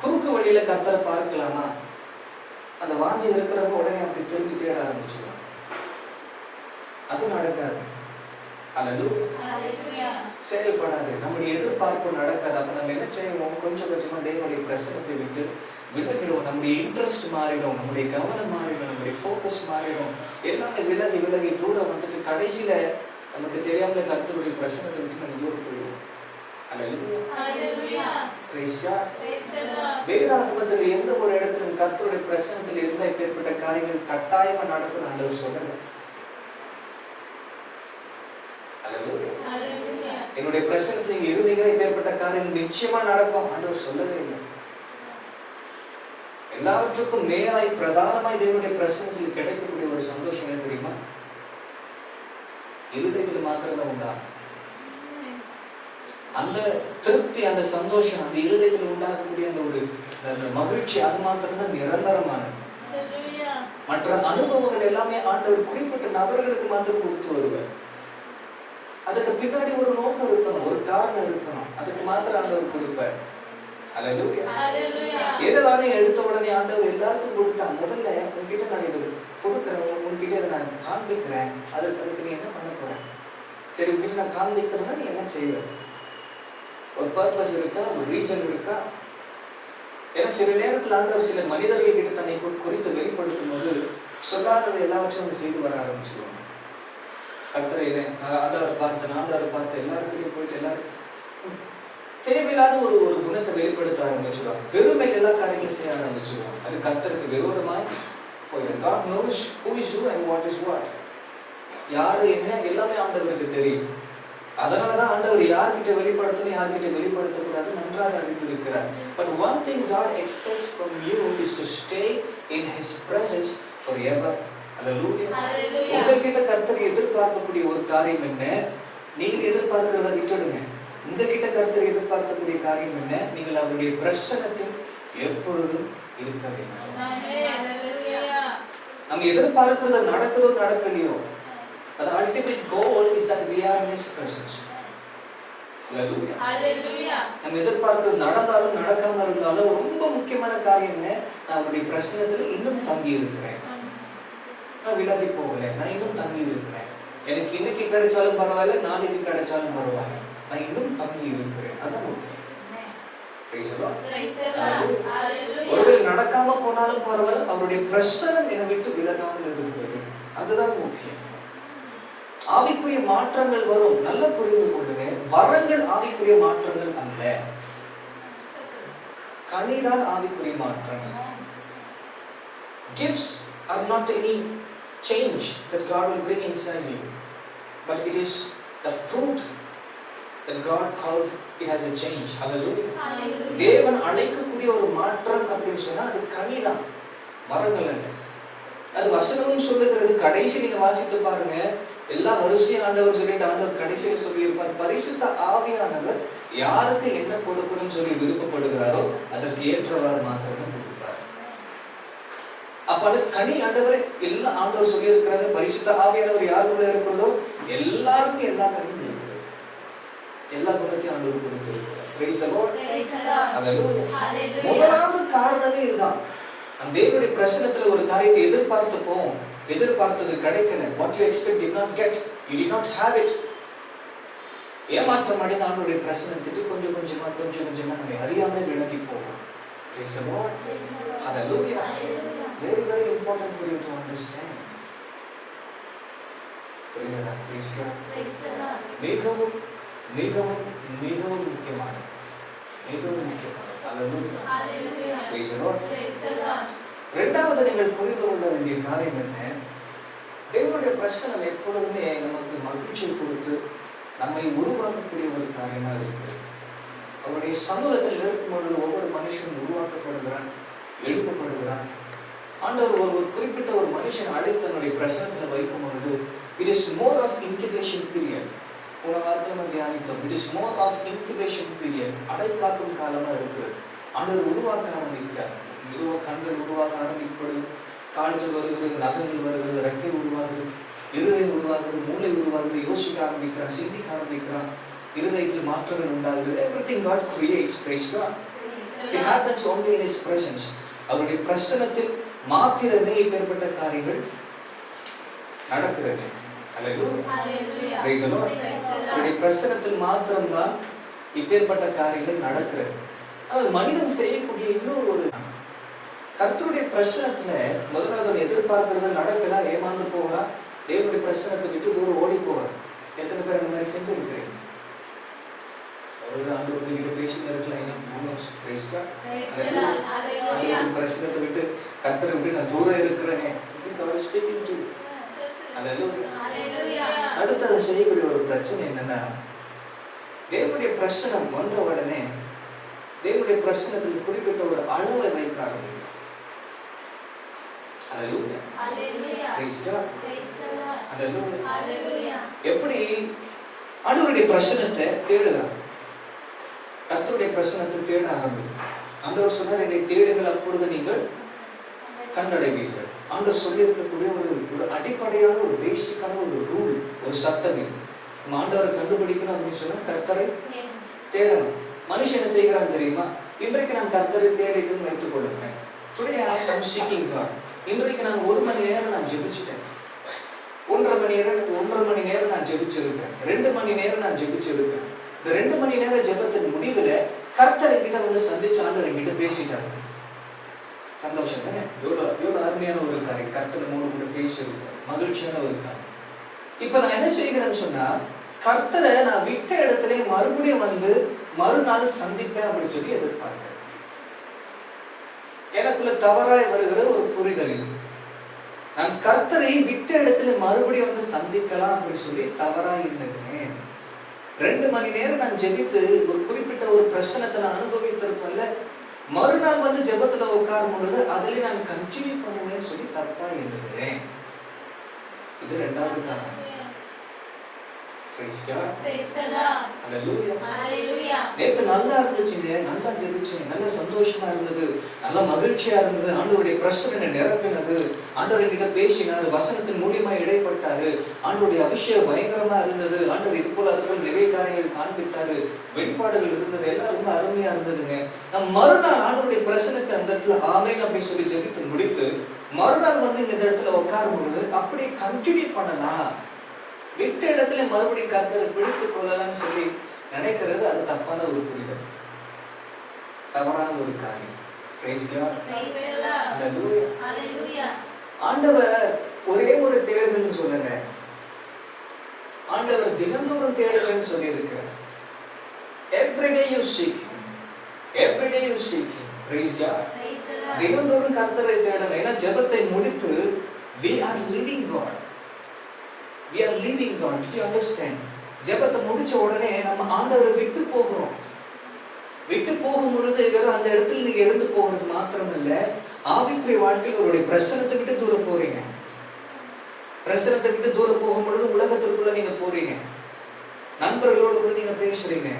குறுக்கு வழியில கர்த்தரை பார்க்கலாமா, அந்த வாஞ்சி இருக்கிறவங்க உடனே அப்படி திரும்பி தேட ஆரம்பிச்சிடுவாங்க. அது நடக்காது. Hallelujah. செயல்படாது, நம்முடைய எதிர்பார்ப்பு நடக்காது. அப்ப நம்ம என்ன செய்வோம்? கொஞ்சம் கொஞ்சமா தேவனுடைய பிரசன்னத்தை விட்டு விலகிடுவோம். நம்முடைய இன்ட்ரெஸ்ட் மாறிடும், நம்முடைய கவனம் மாறிடும், நம்முடைய ஃபோக்கஸ் மாறிடும். எல்லாமே விலகி விலகி தூரம் வந்துட்டு கடைசியில நமக்கு தெரியாமல கர்த்தருடைய பிரசன்னத்தை விட்டு நம்ம தூரம் போயிடுவோம். Hallelujah. Praise God. Praise the Lord. வேதாகமத்தில் எந்த ஒரு இடத்துல கர்த்தருடைய பிரசன்னத்தில் இருந்தா இப்பேற்பட்ட காரியங்கள் கட்டாயமா நடக்கும் ஆண்டவர் சொல்லல. Hallelujah. என்னுடைய பிரசன்னத்தில் நீங்க இருந்தீங்கன்னா இப்பேற்பட்ட காரியங்கள் நிச்சயமா நடக்கும் ஆண்டவர் சொல்லவே இல்லை. எல்லாவற்றுக்கும் மேலாய் பிரதானமாய் தேவனுடைய பிரசன்னத்தில் கிடைக்கக்கூடிய ஒரு சந்தோஷம் என்ன தெரியுமா? இருதயத்தில் மாத்திரம்தான் உண்டாகும். அந்த திருப்தி, அந்த சந்தோஷம், அந்த இருதயத்தில் உண்டாகக்கூடிய அந்த ஒரு மகிழ்ச்சி, அது மாத்திரம்தான் நிரந்தரமானது. மற்ற அனுபவங்கள் எல்லாமே ஆண்டவர் குறிப்பிட்ட நபர்களுக்கு மாத்திரம் கொடுத்து வருவார். அதுக்கு பின்னாடி ஒரு நோக்கம் இருக்கணும், ஒரு காரணம் இருக்கணும். அதுக்கு மாத்திரம் ஆண்டவர் கொடுப்பார். ஏதானே எடுத்த உடனே ஆண்டவர் எல்லாருக்கும் கொடுத்தா, முதல்ல உங்ககிட்ட நான் இது கொடுக்குறேன், உங்ககிட்ட இதை நான் காண்பிக்கிறேன், அதுக்கு நீ என்ன பண்ண போற? சரி, உங்ககிட்ட நான் காண்பிக்கிறேன்னா நீ என்ன செய்ய? ஒரு பர்பஸ் இருக்கா, ஒரு ரீசன் இருக்கா? ஏன்னா சில நேரத்தில் ஆண்டவர் சில மனிதர்கள் கிட்ட தன்னை குறித்து வெளிப்படுத்தும் போது சொல்லாதது எல்லாவற்றையும் செய்து வர ஆரம்பிச்சிருவாங்க. கர்த்தரையில ஆண்டவரை பார்த்து எல்லாருக்கிட்டையும் போயிட்டு எல்லாரும் தேவையில்லாத ஒரு குணத்தை வெளிப்படுத்த ஆரம்பிச்சிருவாங்க. பெருமை எல்லா காரியங்களும் செய்ய ஆரம்பிச்சிருவாங்க. அது கர்த்தருக்கு விரோதமாய் போயிடும். God knows who is who and what is what. யாரு என்ன எல்லாமே ஆண்டவருக்கு தெரியும். அதனாலதான் ஆண்டவர் யார்கிட்ட வெளிப்படுத்தணும், யார்கிட்ட வெளிப்படுத்தக்கூடாது நன்றாக அறிந்திருக்கிறார். But one thing God expects from you is to stay in His presence forever. Hallelujah. உங்ககிட்ட கர்த்தர் எதிர்பார்க்கக்கூடிய ஒரு காரியம் என்ன? நீங்கள் எதிர்பார்க்கிறத விட்டுடுங்க. உங்ககிட்ட கர்த்தர் எதிர்பார்க்கக்கூடிய காரியம் என்ன? நீங்கள் அவருடைய பிரசன்னத்தில் எப்பொழுதும் இருக்க வேண்டும். நம்ம எதிர்பார்க்கிறத நடக்குதோ நடக்கலையோ, the ultimate goal is that we are in His presence. Hallelujah. Hallelujah. நம்ம எதிர்பார்க்கிறது நடந்தாலும் நடக்காம இருந்தாலும் ரொம்ப முக்கியமான காரியம் என்ன? நான் அவருடைய பிரசன்னத்தில் இன்னும் தங்கி இருக்கிறேன். நான் விலகி போகல, நான் இன்னும் தங்கி இருக்கிறேன். எனக்கு இன்னைக்கு கிடைச்சாலும் பரவாயில்ல, நாளைக்கு கிடைச்சாலும் பரவாயில்ல, நான் இன்னும் தங்கி இருக்கிறேன். அதான் முக்கியம். ஒருவேளை நடக்காம போனாலும் பரவாயில்ல, அவருடைய பிரசன்னம் என்னை விட்டு விலகாமல் இருக்கிறது. அதுதான் முக்கியம். ஆவிக்குரிய மாற்றங்கள் வரும், நல்ல புரிந்து கொள்ளுங்க. வரங்கள் ஆவிக்குரிய மாற்றங்கள் அல்ல, கனிதான் ஆவிக்குரிய மாற்றங்கள். Gifts are not any change that God will bring inside you, but it is the fruit that God calls it as a change. Hallelujah. தேவன் அழைக்கக்கூடிய ஒரு மாற்றம் அப்படின்னு சொன்னா அது கனிதான், வரங்கள் அல்ல. அது வசனமும் சொல்லுகிறது. கடைசி நீங்க வாசித்து பாருங்க, எல்லா வரிசையும் ஆண்டவர் சொல்லிட்டு ஆண்டவர் கடைசியில் சொல்லி இருப்பார், பரிசுத்த ஆவியானவர் யாருக்கு என்ன கொடுக்கணும்னு சொல்லி விருப்பப்படுகிறாரோ அதற்கு ஏற்றவாறு மாத்திரம் கொடுப்பார். அப்ப அது கனி ஆண்டவர் எல்லா ஆண்டவர் சொல்லி இருக்கிறாங்க. பரிசுத்த ஆவியானவர் யாருக்குள்ள இருக்கிறதோ எல்லாருக்கும் எல்லா கனியும் இருக்கிறது, எல்லா குணத்தையும் ஆண்டவர் கொடுத்திருக்கிறார். Praise the Lord. Hallelujah. முதலாவது காரணமே இதுதான். அந்த தேவனுடைய பிரசன்னத்துல ஒரு காரியத்தை எதிர்பார்த்துப்போம், எதிர்பார்த்தது கிடைக்கல. What you expect did not get, you did not have it. ஏமாற்றம் அடைந்த ஆண்டவருடைய பிரசன்னத்துக்கு கொஞ்சம் கொஞ்சமா நம்ம அறியாமலே விலகி போகும். Praise the Lord. Hallelujah. Very very important for you to understand. புரியுதா? Praise God. மிகவும் மிகவும் மிகவும் முக்கியமானது, மிகவும் முக்கியமானது. Hallelujah. Praise the Lord. இரண்டாவது நீங்கள் புரிந்து கொள்ள வேண்டிய காரியம் என்ன? தேவனுடைய பிரசன்னம் எப்பொழுதுமே நமக்கு மகிழ்ச்சியை கொடுத்து நம்மை உருவாக்கக்கூடிய ஒரு காரியமா இருக்குது. அவருடைய சமூகத்தில் இருக்கும் பொழுது ஒவ்வொரு மனுஷனும் உருவாக்கப்படுகிறான், எழுப்பப்படுகிறான். ஆண்டவர் ஒரு குறிப்பிட்ட ஒரு மனுஷன் அழைத்து தன்னுடைய பிரசன்னத்தில் வைக்கும் பொழுது it is more of incubation period. போன வாரத்தில் நம்ம தியானித்தோம். It is more of incubation period. அடைக்காக்கும் காலமா இருக்கிறது. ஆண்டவர் உருவாக்க ஆரம்பிக்கிறார். மெதுவாக கண்கள் உருவாக ஆரம்பிக்கப்படுது, கால்கள் வருகிறது, நகங்கள் வருகிறது, ரெக்கை உருவாகுது, இருதயம் உருவாகுது, மூளை உருவாகுது, யோசிக்க ஆரம்பிக்கிறான், சிந்திக்க ஆரம்பிக்கிறான், இருதயத்தில் மாற்றங்கள் உண்டாகுது. Everything God creates. Praise God. It happens only in His presence. அவருடைய பிரசன்னத்தில் மாத்திரமே இப்பேற்பட்ட காரியங்கள் நடக்கிறது. ஹalleluya praise the lord அவருடைய பிரசன்னத்தில் மாத்திரம்தான் இப்பேற்பட்ட காரியங்கள் நடக்கிறது. ஆனால் மனிதன் செய்யக்கூடிய இன்னொரு கர்த்தருடைய பிரசன்னத்துல முதலாவது எதிர்பார்க்கிறது நடக்கல, ஏமாந்து போகிறான், தேவனுடைய பிரசன்னத்தை விட்டு தூரம் ஓடி போகிறான். எத்தனை பேர் அந்த மாதிரி செஞ்சிருக்கிறீங்க? ஒரு ஆண்டு கிட்ட பேசிட்டு இருக்கலாம், இன்னைக்கு பிரசன்னத்தை விட்டு கர்த்தரை விட்டு நான் தூரம் இருக்கிறேன். அடுத்தது செய்யக்கூடிய ஒரு பிரச்சனை என்னன்னா, தேவனுடைய பிரசனம் வந்த உடனே தேவனுடைய பிரசனத்தில் குறிப்பிட்ட ஒரு அளவை வைக்க ஆரம்பிக்கும். எப்படி ஆண்டவருடைய பிரசனத்தை தேடுகிறான், கர்த்தருடைய பிரசனத்தை தேட ஆரம்பிக்கிறான். ஆண்டவர் சொன்னார், என்னை தேடுங்கள் அப்பொழுது நீங்கள் கண்டடைவீர்கள். ஆண்டவர் சொல்லி இருக்கக்கூடிய ஒரு அடிப்படையான ஒரு பேசிக்கான ஒரு ரூல், ஒரு சட்டம் இது. நம்ம ஆண்டவரை கண்டுபிடிக்கணும் அப்படின்னு சொன்னா கர்த்தரை தேடணும். மனுஷன் என்ன செய்கிறான் தெரியுமா? இன்றைக்கு நான் கர்த்தரை தேடிட்டு வைத்துக் கொள்ளுங்க. Today I am seeking God. இன்றைக்கு நான் 1 மணி நேரம் நான் ஜெபிச்சிட்டேன், 1.5 மணி நேரம் நான் ஜெபிச்சிருக்கிறேன், 2 மணி நேரம் நான் ஜெபிச்சிருக்கிறேன். இந்த 2 மணி நேர ஜெபத்தின் முடிவில் கர்த்தரை கிட்ட வந்து சந்திச்சு ஆண்டவர் கிட்ட பேசிட்டாரு. சந்தோஷம் தானே? எவ்வளோ அருமையான ஒரு காரியம், கர்த்தர் மூணு கூட பேசியிருக்கிறார், மகிழ்ச்சியான ஒரு காரியம். இப்ப நான் என்ன செய்கிறேன்னு சொன்னா, கர்த்தரை நான் விட்ட இடத்துல மறுபடியும் வந்து மறுநாள் சந்திப்பேன் அப்படின்னு சொல்லி எதிர்பார்க்கிறேன். எனக்குள்ள தவறாய் வருகிற ஒரு புரிதல் இது. நான் கர்த்தரை விட்ட இடத்துல மறுபடியும் வந்து சந்திக்கலாம் அப்படின்னு சொல்லி தவறாய் இருந்தேன். 2 மணி நேரம் நான் ஜெபித்து ஒரு குறிப்பிட்ட ஒரு பிரச்சனத்தை நான் அனுபவித்திருப்பேன்ல, மறுநாள் வந்து ஜெபத்துல உட்காரும் பொழுது அதுல நான் கண்டினியூ பண்ணுவேன்னு சொல்லி தப்பா எண்ணுகிறேன். இது 2வது காரணம். Praise God. Praise the Lord. Hallelujah. Hallelujah. நேத்து நல்லா இருந்துச்சுங்க, நல்லா ஜெபிச்சேன், நல்ல சந்தோஷமா இருந்தது, நல்ல மகிழ்ச்சியா இருந்தது, ஆண்டவருடைய பிரசன்னம் என்னை நிரப்பினது, ஆண்டவர் கிட்ட பேசினாரு, வசனத்தின் மூலியமா இடைப்பட்டாரு, ஆண்டவருடைய அபிஷேகம் பயங்கரமா இருந்தது, ஆண்டவர் இது போல அது போல நிறைய காரியங்கள் காண்பித்தாரு, வெளிப்பாடுகள் இருந்தது, எல்லாம் ரொம்ப அருமையா இருந்ததுங்க. நான் மறுநாள் ஆண்டவருடைய பிரசன்னத்தை அந்த இடத்துல ஆமென் அப்படின்னு சொல்லி ஜெபித்து முடித்து மறுநாள் வந்து இந்த இடத்துல உட்காரும் பொழுது அப்படியே கண்டினியூ பண்ணலாம், விட்ட இடத்துல மறுபடியும் கர்த்தரை பிடித்துக் கொள்ளலாம்னு சொல்லி நினைக்கிறது, அது தப்பான ஒரு புரிதல், தவறான ஒரு காரியம். Praise God. Hallelujah. ஆண்டவர் ஒரே ஒரு தேடுதல்னு சொல்லல, ஆண்டவர் தினந்தோறும் தேடுதல்னு சொல்லி இருக்கிறார். Every day you seek him. Every day you seek him. Praise God. தினந்தோறும் கர்த்தரை தேடணும். ஏன்னா ஜெபத்தை முடித்து we are living God. We are leaving God. Did you understand? ஜெபத்தை முடிச்ச உடனே நம்ம ஆண்டவரை விட்டு போகிறோம். விட்டு போகும் பொழுது வெறும் அந்த இடத்துல நீங்க எழுந்து போகிறது மாத்திரம் இல்ல, ஆவிக்குரிய வாழ்க்கையில் அவருடைய பிரசன்னத்தை விட்டு தூரம் போறீங்க. பிரசன்னத்தை விட்டு தூரம் போகும் பொழுது உலகத்திற்குள்ள நீங்க போறீங்க, நண்பர்களோடு கூட நீங்க பேசுறீங்க,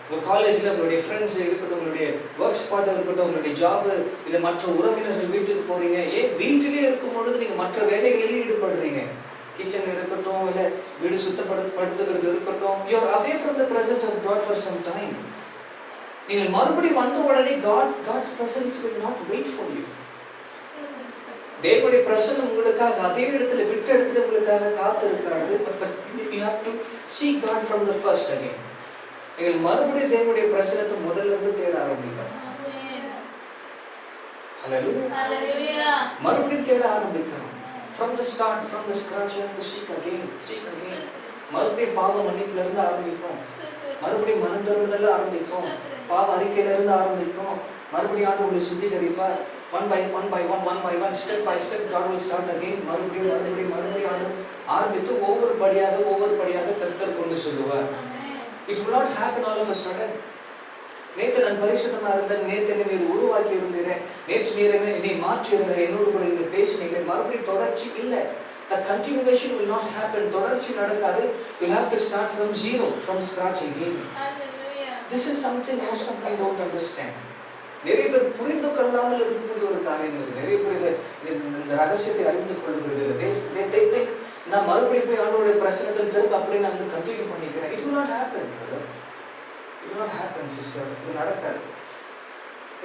உங்க காலேஜ்ல உங்களுடைய ஃப்ரெண்ட்ஸ் இருக்கட்டும், உங்களுடைய ஒர்க் ஸ்பாட் இருக்கட்டும், உங்களுடைய ஜாப், இல்ல மற்ற உறவினர்கள் வீட்டுக்கு போறீங்க. ஏன் வீட்டிலே இருக்கும் பொழுது நீங்க மற்ற வேலைகளில் ஈடுபடுறீங்க, கிச்சன் இருக்கட்டும், இல்ல வீடு சுத்தப்படுத்துகிறது இருக்கட்டும். You are away from the presence of God for some time. நீங்கள் மறுபடியும் வந்த உடனே God's presence will not wait for you. தேவனுடைய பிரசன்னம் உங்களுக்காக அதே இடத்துல விட்ட இடத்துல உங்களுக்காக காத்திருக்காது. But you have to seek God from the first again. நீங்கள் மறுபடியும் தேவனுடைய பிரசன்னத்தை முதல்ல இருந்து தேட ஆரம்பிக்கணும். Hallelujah. மறுபடியும் தேட ஆரம்பிக்கணும். From the start, from the scratch, you have to seek again. மறுபடியும் பாவ மன்னிப்புல இருந்து ஆரம்பிக்கும், மறுபடியும் மனம் திரும்புதல்ல ஆரம்பிக்கும், பாவ அறிக்கையில இருந்து ஆரம்பிக்கும், மறுபடியும் ஆண்டவரை சுத்திகரிப்பார். One by one, step by step, God will start again. மறுபடியும் ஆரம்பித்து ஒவ்வொரு படியாக கர்த்தர் கொண்டு சொல்லுவார். It will not happen all of a sudden. நேற்று நான் பரிசுத்தமா இருந்தேன், நேற்று என்னை நீர் உருவாக்கி இருந்தீரேன், நேற்று நீர் என்னை மாற்றி இருந்தீர், என்னோடு கூட நீங்க பேசினீங்களே, மறுபடியும் தொடர்ச்சி இல்லை. The continuation will not happen. தொடர்ச்சி நடக்காது. You have to start from zero, from scratch again. Hallelujah. This is something most of them don't understand. நிறைய பேர் புரிந்து கொள்ளாமல் இருக்கக்கூடிய ஒரு காரியம் இது. நிறைய பேர் இந்த ரகசியத்தை அறிந்து கொள்ளுகிறது. They think நான் மறுபடியும் போய் ஆண்டவருடைய பிரசன்னத்தில் திரும்ப அப்படியே நான் வந்து கண்டினியூ பண்ணிக்கிறேன். It will not happen, brother. It will not happen, sister. இது நடக்காது.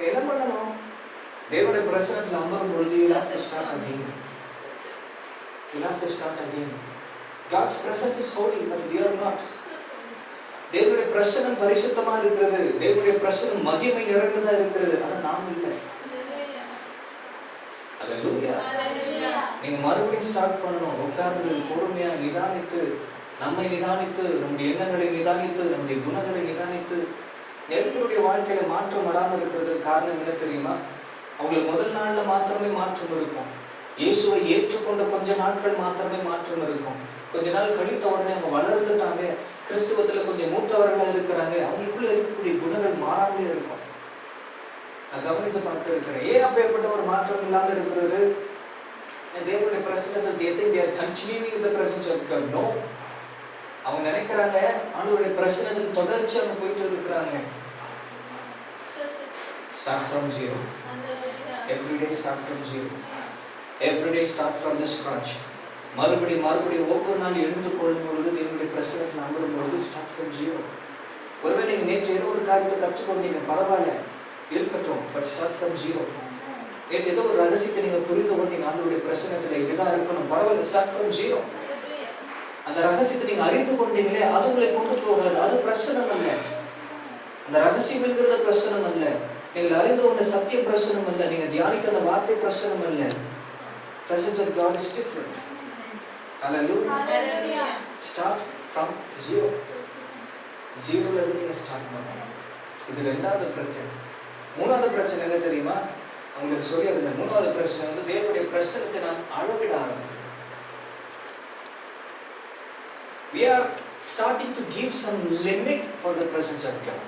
என்ன பண்ணணும்? தேவனுடைய பிரசன்னத்தில் அமரும் பொழுது you have to start again. You have to start again. God's presence is holy, but we are not. தேவனுடைய பிரசன்னம் பரிசுத்தமா இருக்கிறது, தேவனுடைய பிரசன்னம் மகிமை நிறைந்ததா இருக்கிறது, ஆனா நாம் இல்லை. அல்லேலூயா. நீங்க மறுபடியும் ஸ்டார்ட் பண்ணணும். உட்கார்ந்து பொறுமையா நிதானித்து, நம்மை நிதானித்து, நம்முடைய எண்ணங்களை நிதானித்து, நம்முடைய குணங்களை நிதானித்து. நிறைய வாழ்க்கையில மாற்றம் வராமல் இருக்கிறதுக்கு காரணம் என்ன தெரியுமா? அவங்களுக்கு முதல் நாள்ல மாத்திரமே மாற்றம் இருக்கும். இயேசுவை ஏற்றுக்கொண்ட கொஞ்ச நாட்கள் மாத்திரமே மாற்றம் இருக்கும். கொஞ்ச நாள் கழித்த உடனே அவங்க வளர்ந்துட்டாங்க, கிறிஸ்துவத்துல கொஞ்சம் மூத்தவர்களாக இருக்கிறாங்க, அவங்களுக்குள்ள இருக்கக்கூடிய குணங்கள் மாறாமலே இருக்கும். நான் கவனித்து பார்த்து இருக்கிறேன். ஏன் அப்பேற்பட்ட ஒரு மாற்றம் இல்லாம இருக்கிறது? தேவனுடைய பிரசன்னத்தில் they are continuing with the presence of God. No, அவங்க நினைக்கிறாங்க ஆண்டவருடைய பிரசன்னத்தில் தொடர்ச்சி அவங்க போயிட்டு இருக்கிறாங்க. Start from zero. Every day start from zero. Every day start from the scratch. மறுபடியும் ஒவ்வொரு நாள் எழுந்து கொள்ளும் பொழுது, தேவனுடைய பிரசன்னத்தில் அமரும் பொழுது ஸ்டார்ட் ஃப்ரம் ஜீரோ. ஒருவேளை நீங்க நேற்று ஏதோ ஒரு காரியத்தை கற்றுக்கொண்டீங்க, பரவாயில்ல, இருக்கட்டும், பட் ஸ்டார்ட் ஃப்ரம் ஜீரோ. நேற்று ஏதோ ஒரு ரகசியத்தை நீங்க புரிந்து கொண்டீங்க, ஆண்டவருடைய பிரசன்னத்தில் இப்படிதான் இருக்கணும், பரவாயில்ல, ஸ்டார்ட் ஃப்ரம் ஜீரோ. அந்த ரகசியத்தை நீங்க அறிந்து கொண்டீங்களே, அது உங்களை கொண்டு போகிறது, அது பிரசனம் அல்ல. அந்த ரகசியம் என்கிறது பிரசனம் அல்ல. நீங்கள் அறிந்து கொண்ட சத்திய பிரசனம் அல்ல. நீங்க தியானித்த அந்த வார்த்தை பிரசனம் அல்ல. Presence of God is different. Hallelujah. Start from zero. Zero ல இருந்து நீங்க ஸ்டார்ட் பண்ணணும். இது ரெண்டாவது பிரச்சனை. மூணாவது பிரச்சனை என்ன தெரியுமா? உங்களுக்கு சொல்லி இருந்த மூணாவது பிரச்சனை வந்து தேவனுடைய பிரசன்னத்தை நாம் அளவிட ஆரம்பிக்கிறோம். We are starting to give some limit for the presence of God.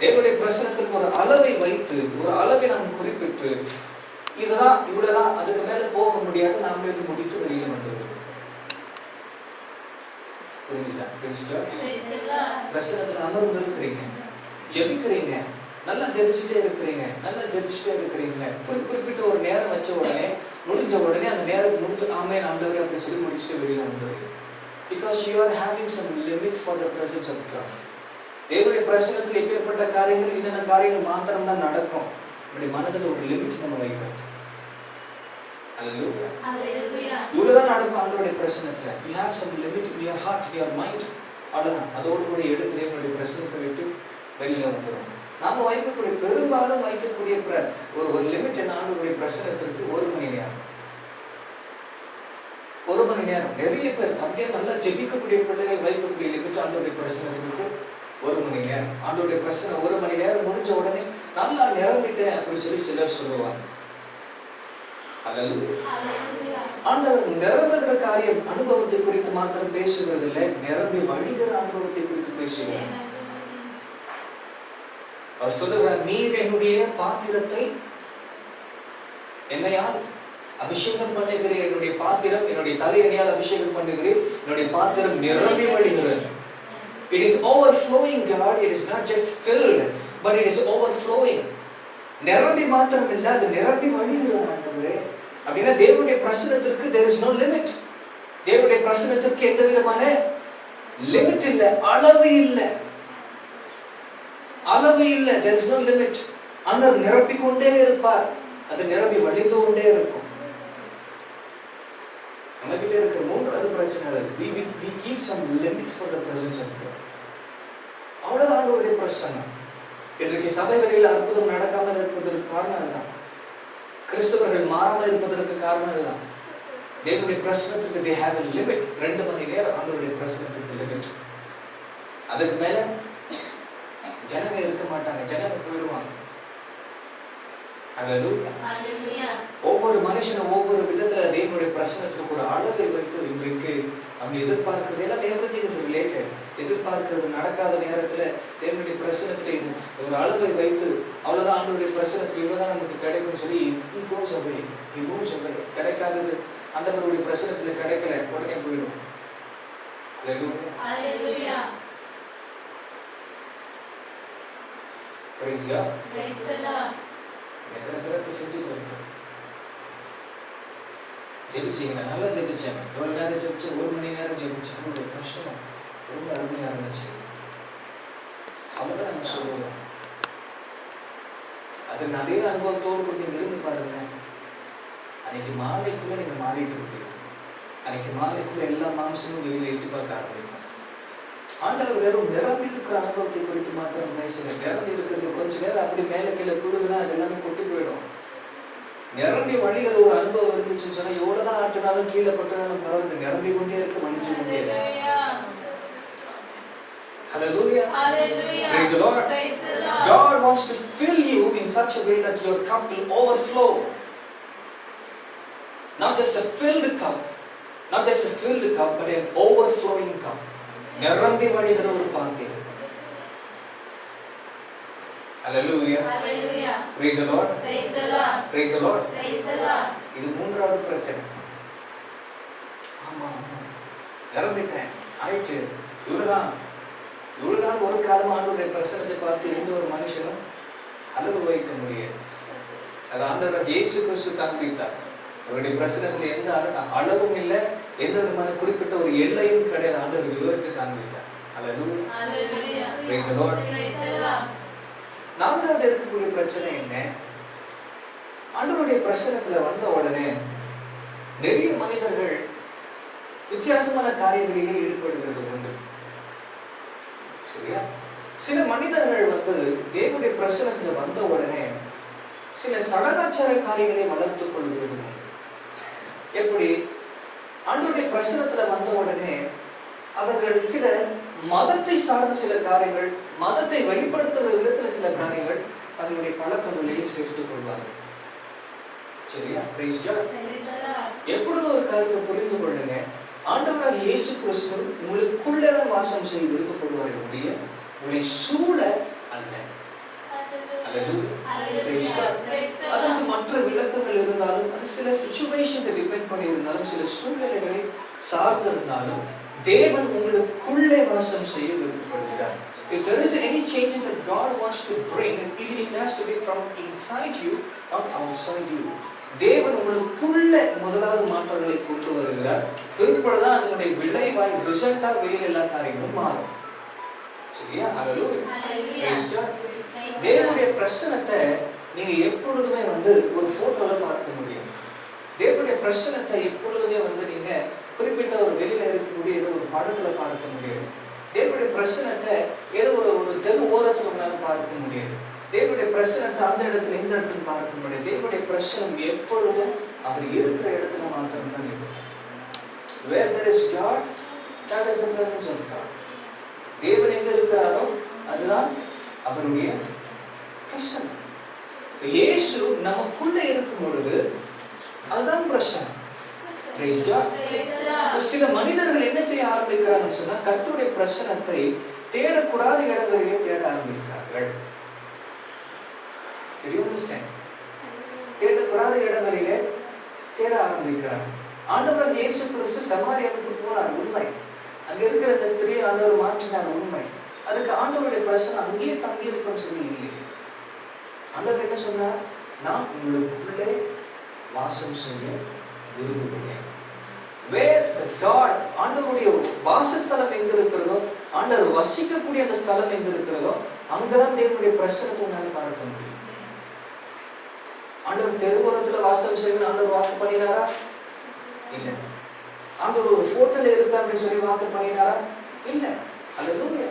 தேவனுடைய பிரசன்னத்துக்கு ஒரு அளவை வைத்து, ஒரு அளவை நாம் குறிப்பிட்டு, இதுதான் இவ்வளவுதான், அதுக்கு மேல போக முடியாது, நாமளே வந்து முடித்து வெளியில வந்துடுவோம். புரிஞ்சுதா? பிரசன்னத்துல அமர்ந்து இருக்கிறீங்க, ஜெபிக்கிறீங்க, நல்லா ஜெபிச்சுட்டே இருக்கிறீங்க, குறிப்பிட்ட ஒரு நேரம் வச்ச உடனே, முடிஞ்ச உடனே அந்த நேரத்துக்கு முடிஞ்சு ஆமென் ஆண்டவரே அப்படி சொல்லி முடிச்சுட்டு வெளியில வந்துடுறீங்க. Because you are having some limit for the presence of God. தேவனுடைய பிரசன்னத்தில் எப்பேற்பட்ட காரியங்கள், என்னென்ன காரியங்கள் மாத்திரம் தான் நடக்கும். நம்முடைய மனதில் ஒரு லிமிட் நம்ம வைக்கிறோம். Hallelujah. Hallelujah. இவ்வளவுதான் நடக்கும் ஆண்டவருடைய பிரசன்னத்துல. You have some limit in your heart, in your mind. அவ்வளவுதான். அதோடு கூட எடுத்து தேவனுடைய பிரசன்னத்தை விட்டு வெளியில வந்துடும். நாம வைக்கக்கூடிய பெரும்பாலும் வைக்கக்கூடிய ஒரு லிமிட் என்ன? ஆண்டவருடைய பிரசன்னத்திற்கு 1 மணி நேரம். 1 மணி நேரம். நிறைய பேர் அப்படியே நல்லா ஜெபிக்கக்கூடிய பிள்ளைகள் வைக்கக்கூடிய லிமிட் ஆண்டவருடைய பிரசன்னத்திற்கு 1 மணி நேரம். ஆண்டவருடைய பிரசன்னம் 1 மணி நேரம் முடிஞ்ச உடனே நல்லா நிரம்பிட்டேன் அப்படின்னு சொல்லி சிலர் சொல்லுவாங்க. ஆண்டவர் நிரம்புகிற காரியம் அனுபவத்தை குறித்து மாத்திரம் பேசுகிறது இல்லை, நிரம்பி வழிகிற அனுபவத்தை குறித்து பேசுகிறார். அவர் சொல்லுகிறார், நீர் என்னுடைய பாத்திரத்தை என்னையால் அபிஷேகம் பண்ணுகிறேன், என்னுடைய பாத்திரம், என்னுடைய தலையணையால் அபிஷேகம் பண்ணுகிறேன், என்னுடைய பாத்திரம் நிரம்பி வழிகிறது. It is overflowing, God. It is not just filled, but it is overflowing. நிரம்பி மாத்திரம் இல்ல, அது நிரம்பி வழிகிறது ஆண்டவரே. அப்படின்னா தேவனுடைய பிரசன்னத்திற்கு there is no limit. தேவனுடைய பிரசன்னத்திற்கு எந்த விதமான லிமிட் இல்ல, அளவு இல்ல. there is no limit. அந்த நிரப்பிக் கொண்டே இருப்பார், அது நிரம்பி வழிந்து கொண்டே இருக்கும். நம்ம கிட்ட இருக்கிற மூன்றாவது பிரச்சனை, we keep some limit for the presence of God. அவ்வளவுதான் ஆண்டவருடைய பிரசன்னம். இன்றைக்கு சபைகளில் அற்புதம் நடக்காமல் இருப்பதற்கு காரணம் அதுதான். கிறிஸ்தவர்கள் மாறாமல் இருப்பதற்கு காரணம் அதுதான். தேவனுடைய பிரசன்னத்துக்கு they have a limit. 2 மணி நேரம் ஆண்டவருடைய பிரசன்னத்துக்கு லிமிட். அதுக்கு மேல ஜனங்க இருக்க மாட்டாங்க, ஜனங்க போயிடுவாங்க. Hallelujah. ஒவ்வொரு மனுஷனும் ஒவ்வொரு விதத்துல தேவனுடைய பிரசன்னத்துக்கு ஒரு அளவை வைத்து இன்றைக்கு அவன் எதிர்பார்க்கிறது எல்லாம் everything is related. எதிர்பார்க்கிறது நடக்காத நேரத்துல தேவனுடைய பிரசன்னத்துல ஒரு அளவை வைத்து, அவ்வளவுதான் ஆண்டவருடைய பிரசன்னத்துல இவ்வளவுதான் நமக்கு கிடைக்கும் சொல்லி he goes away, he moves away. கிடைக்காதது ஆண்டவருடைய பிரசன்னத்துல கிடைக்கல, உடனே போயிடும். Hallelujah. Praise God. Praise the Lord. எத்தனை பேருக்கு செஞ்சு கொடுங்க, ஜெபிச்சீங்க, நல்லா ஜெபிச்சேன், எவ்வளவு நேரம் ஜெபிச்சேன், 1 மணி நேரம் ஜெபிச்சேன், ஒரு கஷ்டம், ரொம்ப அருமையா இருந்துச்சு, அவ்வளவுதான் நம்ம சொல்லுவோம். அதுக்கு அதே அனுபவத்தோடு கூட நீங்க இருந்து பாருங்க, அன்னைக்கு மாலைக்குள்ள நீங்க மாறிட்டு இருப்பீங்க. அன்னைக்கு மாலைக்குள்ள எல்லா மாம்சமும் வெளியில எட்டி பார்க்க ஆரம்பிக்கும். ஆண்டவர் வெறும் நிரம்பி இருக்கிற அனுபவத்தை குறித்து மாத்திரம் பேசுற. நிரம்பி இருக்கிறது கொஞ்ச நேரம் அப்படி மேல கீழே குழுகுனா அது எல்லாமே கொட்டி போயிடும். நிரம்பி வழிகிற ஒரு அனுபவம் இருந்துச்சுன்னு சொன்னா எவ்வளவுதான் ஆட்டினாலும் கீழே கொட்டினாலும் பரவாயில்ல, நிரம்பி கொண்டே இருக்கு, மன்னிச்சு கொண்டே இருக்கு. Hallelujah. Hallelujah. Praise the Lord. Praise the Lord. God wants to fill you in such a way that your cup will overflow. Not just a filled cup, not just a filled cup, but an overflowing cup. நிரம்பி வழிகிற ஒரு பாத்திரம். Hallelujah. Hallelujah. Praise the Lord. Praise the Lord. Praise the Lord. Praise the Lord. இது மூன்றாவது பிரச்சனை. ஆமா நிரம்பிட்டேன் ஆயிட்டு இவ்வளவுதான் ஒரு காலம் ஆண்டவருடைய பிரசனத்தை பார்த்து எந்த ஒரு மனுஷனும் அனுபவிக்க முடியாது. அது ஆண்டவர் இயேசு கிறிஸ்து காண்பித்தார். அவருடைய பிரசனத்துல எந்த அளவும் இல்லை, எந்த விதமான குறிப்பிட்ட ஒரு எல்லையும் கிடையாது. ஆண்டவர் விவரத்தை காண்பித்தார். ஹல்லேலூயா. Praise the Lord. நான்காவது இருக்கக்கூடிய பிரச்சனை என்ன? ஆண்டவருடைய பிரசனத்துல வந்த உடனே நிறைய மனிதர்கள் வித்தியாசமான காரியங்களிலே ஈடுபடுகிறது உண்டு. சரியா? சில மனிதர்கள் தேவனுடைய பிரசனத்துல வந்த உடனே சில சடங்காச்சார காரியங்களை வளர்த்துக் கொள்கிறது உண்டு. எப்படி? ஆண்டவருடைய பிரசனத்துல வந்த உடனே அவர்கள் சில மதத்தை சார்ந்த சில காரியங்கள், மதத்தை வெளிப்படுத்துகிற விதத்துல சில காரியங்கள் தங்களுடைய பழக்கங்களிலே சேர்த்துக் கொள்வார்கள். சரியா? Praise God. எப்பொழுது ஒரு காரியத்தை புரிந்து கொள்ளுங்க, ஆண்டவராகிய இயேசு கிறிஸ்து உங்களுக்குள்ளதான் வாசம் செய்து விருப்பப்படுவார் ஒழிய உங்களை சூழ அல்ல. அதற்கு மற்ற விளக்கங்கள் இருந்தாலும், அது சில சிச்சுவேஷன்ஸை டிபெண்ட் பண்ணி இருந்தாலும், சில சூழ்நிலைகளை சார்ந்திருந்தாலும் தேவன் உங்களுக்குள்ளே வாசம் செய்ய விருப்பப்படுகிறார். If there is any changes that God wants to bring, it has to be from inside you, not outside you. தேவன் உங்களுக்குள்ள முதலாவது மாற்றங்களை கொண்டு வருகிறார். பிற்பாடுதான் அதனுடைய விளைவாய் ரிசல்ட்டா வெளியில எல்லா காரியங்களும் மாறும். சரியா? ஹல்லேலூயா. தேவனுடைய பிரசன்னத்தை நீங்க எப்பொழுதுமே ஒரு போட்டோல பார்க்க முடியும். தேவனுடைய பிரசன்னத்தை எப்பொழுதுமே நீங்க குறிப்பிட்ட ஒரு வெளியில இருக்கக்கூடிய ஏதோ ஒரு படத்துல பார்க்க முடியாது. தேவனுடைய பிரசன்னத்தை ஏதோ ஒரு தெரு ஓரத்துல உங்களால பார்க்க முடியாது. தேவனுடைய பிரசனத்தை அந்த இடத்துல இந்த இடத்துல பார்க்க முடியாது. தேவனுடைய பிரசனம் எப்பொழுதும் அவர் இருக்கிற இடத்துல மாத்திரம் தான் இருக்கும். Where there is God, that is the presence of God. தேவன் எங்க இருக்கிறாரோ அதுதான் அவருடைய பிரசனம். இயேசு நமக்குள்ள இருக்கும் பொழுது அதுதான் பிரசனம். Praise God. சில மனிதர்கள் என்ன செய்ய ஆரம்பிக்கிறாங்கன்னு சொன்னா, கர்த்தருடைய பிரசனத்தை தேடக்கூடாத இடங்களிலே தேட ஆரம்பிக்கிறார்கள். தேடக்கூடாத இடங்களிலே தேட ஆரம்பிக்கிறார். ஆண்டவர் இயேசு கிறிஸ்து சமாரியாவுக்கு போனார், உண்மை. அங்க இருக்கிற இந்த ஸ்திரியை ஆண்டவர் மாற்றினார், உண்மை. அதுக்கு ஆண்டவருடைய பிரசனம் அங்கேயே தங்கி இருக்கும்னு சொல்லி இல்லை. ஆண்டவர் என்ன சொன்னார்? நான் உங்களுக்குள்ளே வாசம் செய்ய விரும்புகிறேன். Where the God, ஆண்டவருடைய வாசஸ்தலம் எங்க இருக்கிறதோ, ஆண்டவர் வசிக்கக்கூடிய அந்த ஸ்தலம் எங்க இருக்கிறதோ, அங்கதான் தேவனுடைய பிரசனத்தை உன்னால பார்க்க முடியும். ஆண்டவர் தெருவோரத்துல வாசம் செய்யணும் ஆண்டவர் வாக்கு பண்ணினாரா? இல்ல. ஆண்டவர் ஒரு போட்டோல இருக்கு அப்படின்னு சொல்லி வாக்கு பண்ணினாரா? இல்ல. ஹல்லேலூயா.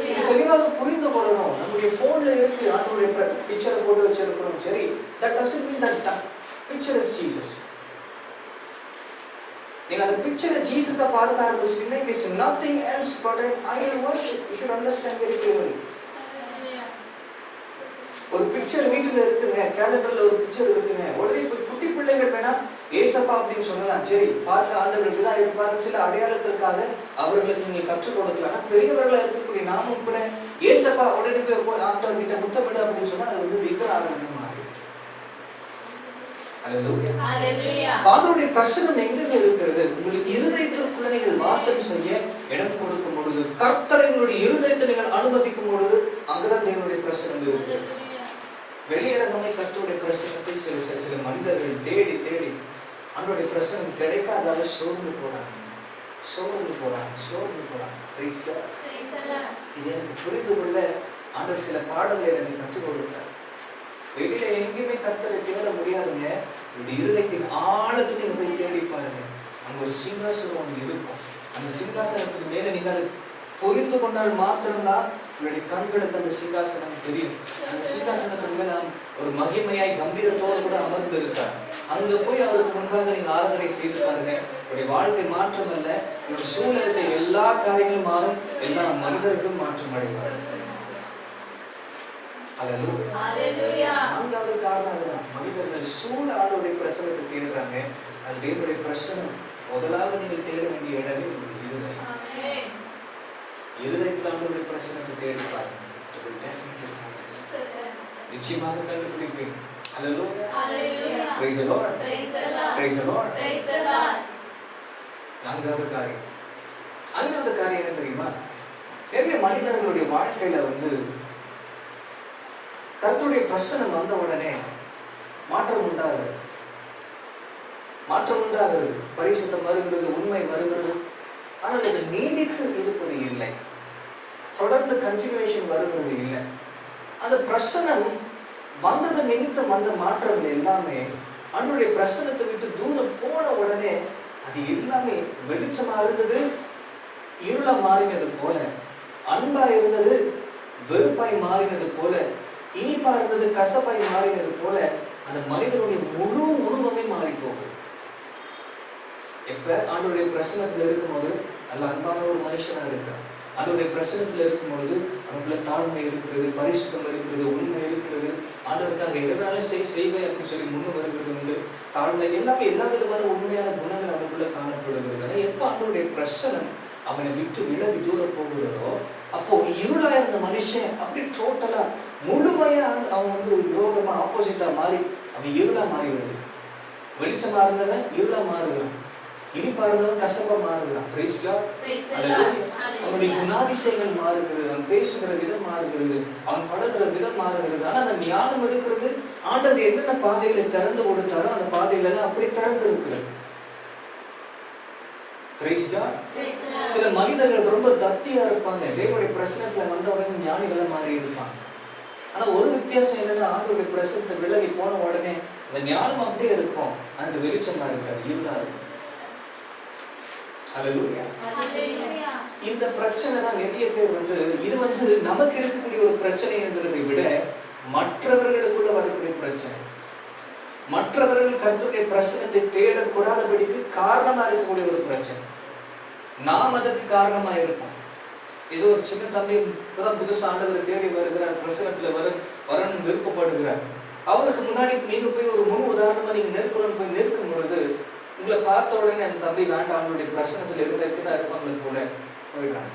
இது தெளிவாக புரிந்து கொள்ளணும். நம்முடைய போன்ல இருக்கு ஆண்டவருடைய பிக்சரை போட்டு வச்சிருக்கிறோம், சரி. That doesn't mean that the picture is Jesus. நீங்க அந்த பிக்சரை ஜீசஸா பார்க்க ஆரம்பிச்சீங்கன்னா, it is nothing else but an idol worship. You should understand very clearly. ஒரு பிக்சர் வீட்டுல இருக்குங்க, கேலண்டர்ல ஒரு பிக்சர் இருக்குங்க, உடனே குட்டி பிள்ளைகள் வேணா ஏசப்பா அப்படின்னு சொல்லலாம், சரி. பார்க்க ஆண்டவர் இப்படிதான் இருப்பாரு, சில அடையாளத்திற்காக அவர்களுக்கு நீங்க கற்றுக் கொடுக்கலாம். ஆனா பெரியவர்களா இருக்கக்கூடிய நாமும் கூட ஏசப்பா உடனே போய் ஆண்டவர் கிட்ட முத்தமிடு அப்படின்னு சொன்னா அது விக்கிர ஆராதனை மாறி. ஹல்லேலூயா. ஆண்டவருடைய பிரசனம் எங்க இருக்கிறது? உங்களுக்கு இருதயத்திற்குள்ள நீங்கள் வாசம் செய்ய இடம் கொடுக்கும் பொழுது, கர்த்தரை உங்களுடைய இருதயத்தை நீங்கள் அனுமதிக்கும் பொழுது, அங்கதான் தேவனுடைய பிரசனம் இருக்கு. வெளியரங்கமை கர்த்தருடைய பிரசனத்தை சில மனிதர்கள் தேடி தேடி ஆண்டவருடைய பிரசனம் கிடைக்காதால சோர்ந்து போறாங்க. இது எனக்கு புரிந்து கொள்ள ஆண்டவர் சில பாடல்களை எனக்கு கற்றுக் கொடுத்தார். வெளியில எங்கேயுமே கர்த்தரை தேட முடியாதுங்க. உங்களுடைய இருதயத்தின் ஆழத்தை நீங்க போய் தேடி பாருங்க, அங்க ஒரு சிங்காசனம் ஒன்று இருக்கும். அந்த சிங்காசனத்துக்கு மேல நீங்க அதை புரிந்து கொண்டால் மாத்திரம்தான் உங்களுடைய கண்களுக்கு அந்த சிங்காசனம் தெரியும். அந்த சிங்காசனத்துக்கு மேல ஒரு மகிமையாய் கம்பீரத்தோடு கூட அமர்ந்து இருக்கார். அங்க போய் அவருக்கு முன்பாக நீங்க ஆராதனை செய்து பாருங்க. உங்களுடைய வாழ்க்கை மாற்றம் அல்ல, உங்களுடைய சூழல் இருக்க எல்லா காரியங்களும் மாறும், எல்லா மனிதர்களும் மாற்றம் அடைவார்கள். நான்காவது காரணம் அதுதான். மனிதர்கள் சூழ ஆண்டவருடைய பிரசனத்தை தேடுறாங்க. அது தேவனுடைய பிரசனம் முதலாவது நீங்கள் தேட வேண்டிய இடமே உங்களுடைய இருதயம். இருதயத்தில் ஆண்டவருடைய பிரசனத்தை தேடி பாருங்க. நிச்சயமாக கண்டுபிடிப்பீங்க. நான்காவது காரியம், ஐந்தாவது காரியம் என்ன தெரியுமா? நிறைய மனிதர்களுடைய வாழ்க்கையில கர்த்தருடைய பிரசனம் வந்த உடனே மாற்றம் உண்டாகிறது. பரிசுத்தம் வருகிறது, உண்மை வருகிறது. ஆனால் இது நீடித்து இருப்பது இல்லை, தொடர்ந்து கண்டினியூஷன் வருகிறது இல்லை. அந்த பிரசனம் வந்தது நிமித்தம் வந்த மாற்றங்கள் எல்லாமே ஆண்டவருடைய பிரசனத்தை விட்டு தூரம் போன உடனே அது எல்லாமே வெளிச்சமா இருந்தது இருளா மாறினது போல, அன்பா இருந்தது வெறுப்பாய் மாறினது போல, இனிப்பா இருந்தது கசப்பாய் மாறினது போல, அந்த மனிதனுடைய முழு உருவமே மாறி போகுது. எப்ப ஆண்டவருடைய பிரசனத்துல இருக்கும்போது நல்ல அன்பான ஒரு மனுஷனா இருக்கிறான். ஆண்டவருடைய பிரசனத்துல இருக்கும் பொழுது அவனுக்குள்ள தாழ்மை இருக்கிறது, பரிசுத்தம் இருக்கிறது, உண்மை இருக்கிறது. ஆண்டவருக்காக எதனாலும் செய்வேன் அப்படின்னு சொல்லி முன்ன வருகிறது உண்டு. தாழ்மை எல்லாமே எல்லா விதமான உண்மையான குணங்கள் அவனுக்குள்ள காணப்படுகிறது. ஆனால் எப்போ ஆண்டவருடைய பிரசனம் அவனை விட்டு விலகி தூரம் போகிறதோ அப்போ இருளா இருந்த மனுஷன் அப்படி டோட்டலா முழுமையா அவன் விரோதமா ஆப்போசிட்டா மாறி அவன் இருளா மாறி விடுது. வெளிச்சமா இருந்தவன் இருளா மாறுகிறான், இனிப்பா இருந்தவன் கசப்பா மாறுகிறான். அவனுடைய குணாதிசயங்கள் மாறுகிறது, அவன் பேசுகிற விதம் மாறுகிறது, அவன் படுகிற விதம் மாறுகிறது. ஆனா அந்த ஞானம் இருக்கிறது. ஆண்டவர் என்னென்ன பாதைகளை திறந்து கொடுத்தாரோ அந்த பாதைகள் அப்படி திறந்து இருக்கிறது. சில மனிதர்கள் ரொம்ப தத்தியா இருப்பாங்க, தேவனுடைய பிரசனத்துல வந்த உடனே ஞானிகளை மாறி இருப்பாங்க. ஆனா ஒரு வித்தியாசம் என்னன்னா, ஆண்டவருடைய பிரசனத்தை விலகி போன உடனே அந்த ஞானம் அப்படியே இருக்கும், அந்த வெளிச்சமா இருக்காது, இருளா இருக்கும். இந்த பிரச்சனை தான் நிறைய பேர் இது நமக்கு இருக்கக்கூடிய ஒரு பிரச்சனைங்கிறதை விட மற்றவர்களுக்குள்ள வரக்கூடிய பிரச்சனை. மற்றவர்கள் கர்த்தருடைய பிரசனத்தை தேடக்கூடாதபடிக்கு காரணமா இருக்கக்கூடிய ஒரு பிரச்சனை. நாம் அதற்கு காரணமா இருப்போம். இது ஒரு சின்ன தம்பி இப்பதான் புதுசு ஆண்டவரை தேடி வருகிறார், பிரசனத்துல வரணும் விருப்பப்படுகிறார். அவருக்கு முன்னாடி நீங்க போய் ஒரு முன் உதாரணமா நீங்க நெருக்கணும்னு போய் நெருக்கும் பொழுது உங்களை பார்த்த உடனே அந்த தம்பி வேண்டாம், அவனுடைய பிரசனத்துல இருந்தா இப்படிதான் இருப்பாங்க கூட போயிடுறாங்க.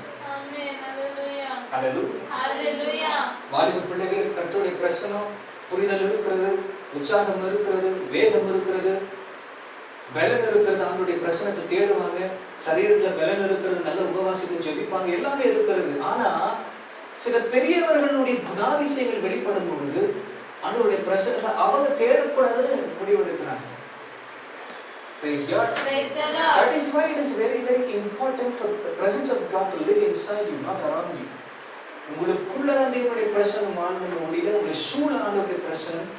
வாலிப பிள்ளைகளுக்கு கர்த்தருடைய பிரசனம் புரிதல் இருக்கிறது, உற்சாகம் இருக்கிறது, வேகம் இருக்கிறது, பலன் இருக்கிறது. அவங்களுடைய பிரசனத்தை தேடுவாங்க, சரீரத்துல பலன் இருக்கிறது, நல்ல உபவாசத்தை ஜெபிப்பாங்க, எல்லாமே இருக்கிறது. ஆனா சில பெரியவர்களுடைய குணாதிசயங்கள் வெளிப்படும் பொழுது அவங்களுடைய பிரசனத்தை அவங்க தேடக்கூடாதுன்னு முடிவெடுக்கிறாங்க. Praise God. That is why it is very, very important for the presence of God to live inside you, not around you. உங்களுக்குள்ளதான் தேவனுடைய பிரசனம் வாழ்ந்த ஒளியில உங்களை சூழ ஆண்டவருடைய பிரசனம்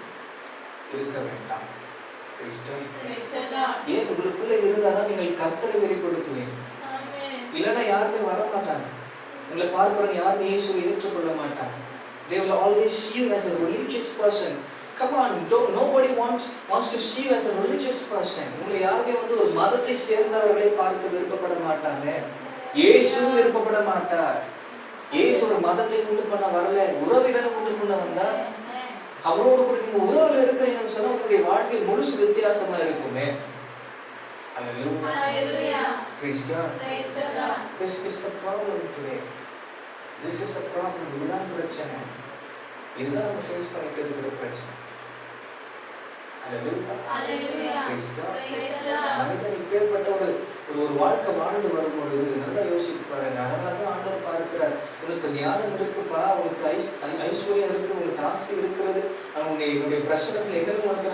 இருக்க வேண்டாம். ஏன் உங்களுக்குள்ள இருந்தாதான் நீங்கள் கர்த்தரை வெளிப்படுத்துவீங்க. இல்லைன்னா யாருமே வர மாட்டாங்க. உங்களை பார்க்கிறவங்க யாருமே இயேசுவை ஏற்றுக்கொள்ள மாட்டாங்க. They will always see you as a religious person. Come on, nobody wants to see you as a religious person. உங்களை யாருமே ஒரு மதத்தை சேர்ந்தவர்களை பார்க்க விருப்பப்பட மாட்டாங்க. இயேசு விருப்பப்பட மாட்டார். இயேசு ஒரு மதத்தை உண்டு பண்ண வரல, உறவினரை உண்டு பண்ண வந்தார். அவரோடு கூட நீங்க உறவுல இருக்கிறீங்கன்னு சொன்னா உங்களுடைய வாழ்க்கை முழுசு வித்தியாசமா இருக்குமே. Hallelujah. Praise God. This is the problem today. This is the problem. இதுதான் பிரச்சனை. இதுதான் நம்ம ஃபேஸ் பண்ணிட்டு இருக்கிற பிரச்சனை. Hallelujah. Praise God. மனிதன் இப்பேற்பட்ட ஒரு வாழ்க்கை வாழ்ந்து வரும்பொழுது நல்லா யோசித்து பாருங்க. அதனாலதான் ஆண்டவர் பார்க்கிறார், உனக்கு ஞானம் இருக்குப்பா, உனக்கு ஐஸ்வர்யம் இருக்கு, உனக்கு ஆஸ்தி இருக்கிறது, உன்னுடைய பிரசனத்துல எங்களுக்கு உனக்கு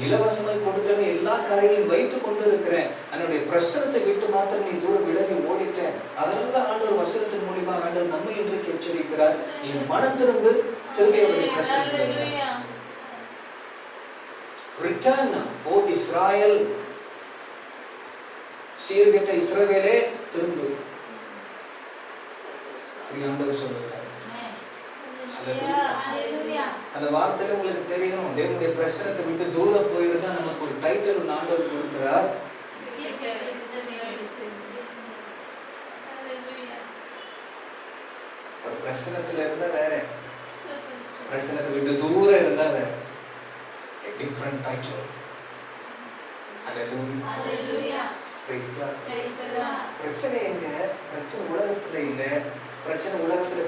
இலவசமாய் கொடுத்தேன்னு எல்லா காரியங்களையும் வைத்து கொண்டு இருக்கிறேன். என்னுடைய பிரசனத்தை விட்டு மாத்திரம் நீ தூரம் விலகி ஓடிட்ட. அதனாலதான் ஆண்டவர் வசனத்தின் மூலியமா ஆண்டவர் நம்மை இன்றைக்கு எச்சரிக்கிறார், நீ மனம் திரும்பி அவருடைய பிரசனத்தில் Return, O Israel. சீர்கெட்ட இஸ்ரவேலே திரும்பு. ஆண்டவர் சொல்லுகிறார். அந்த வார்த்தையில உங்களுக்கு தெரியணும், தேவனுடைய பிரசனத்தை விட்டு தூரம் போயிருந்தா நமக்கு ஒரு டைட்டில் ஆண்டவர் கொடுக்கிறார். ஒரு பிரசனத்துல இருந்தா வேற, பிரசனத்தை விட்டு தூரம் இருந்தா வேற. Different title. Hallelujah. praise God. பிரச்சனை எங்க? பிரச்சனை உலகத்துல இல்ல. பிரச்சனை உலகத்துல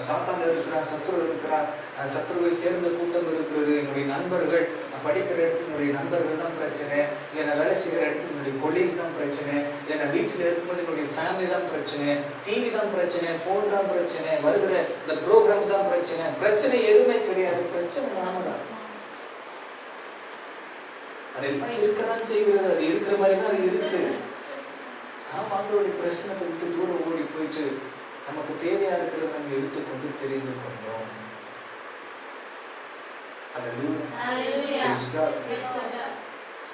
சாத்தான் இருக்கிறான், சத்துரு இருக்கிறான், சத்துருவை சேர்ந்த கூட்டம் இருக்கிறது. என்னுடைய நண்பர்கள், நான் படிக்கிற இடத்துல என்னுடைய நண்பர்கள் தான் பிரச்சனை, இல்லை நான் வேலை செய்கிற இடத்துல என்னுடைய கொலீக்ஸ் தான் பிரச்சனை, இல்லை நான் வீட்டில் இருக்கும்போது என்னுடைய ஃபேமிலி தான் பிரச்சனை, டிவி தான் பிரச்சனை, ஃபோன் தான் பிரச்சனை, வருகிற இந்த ப்ரோக்ராம்ஸ் தான் பிரச்சனை. பிரச்சனை எதுவுமே கிடையாது, பிரச்சனை நாம தான். அதெல்லாம் இருக்கதான் செய்கிறது, அது இருக்கிற மாதிரி தான் இருக்கு. நாம் ஆண்டவருடைய பிரச்சனத்தை விட்டு தூரம் ஓடி போயிட்டு நமக்கு தேவையா இருக்கிறத நம்ம எடுத்துக்கொண்டு தெரிந்து கொண்டோம்.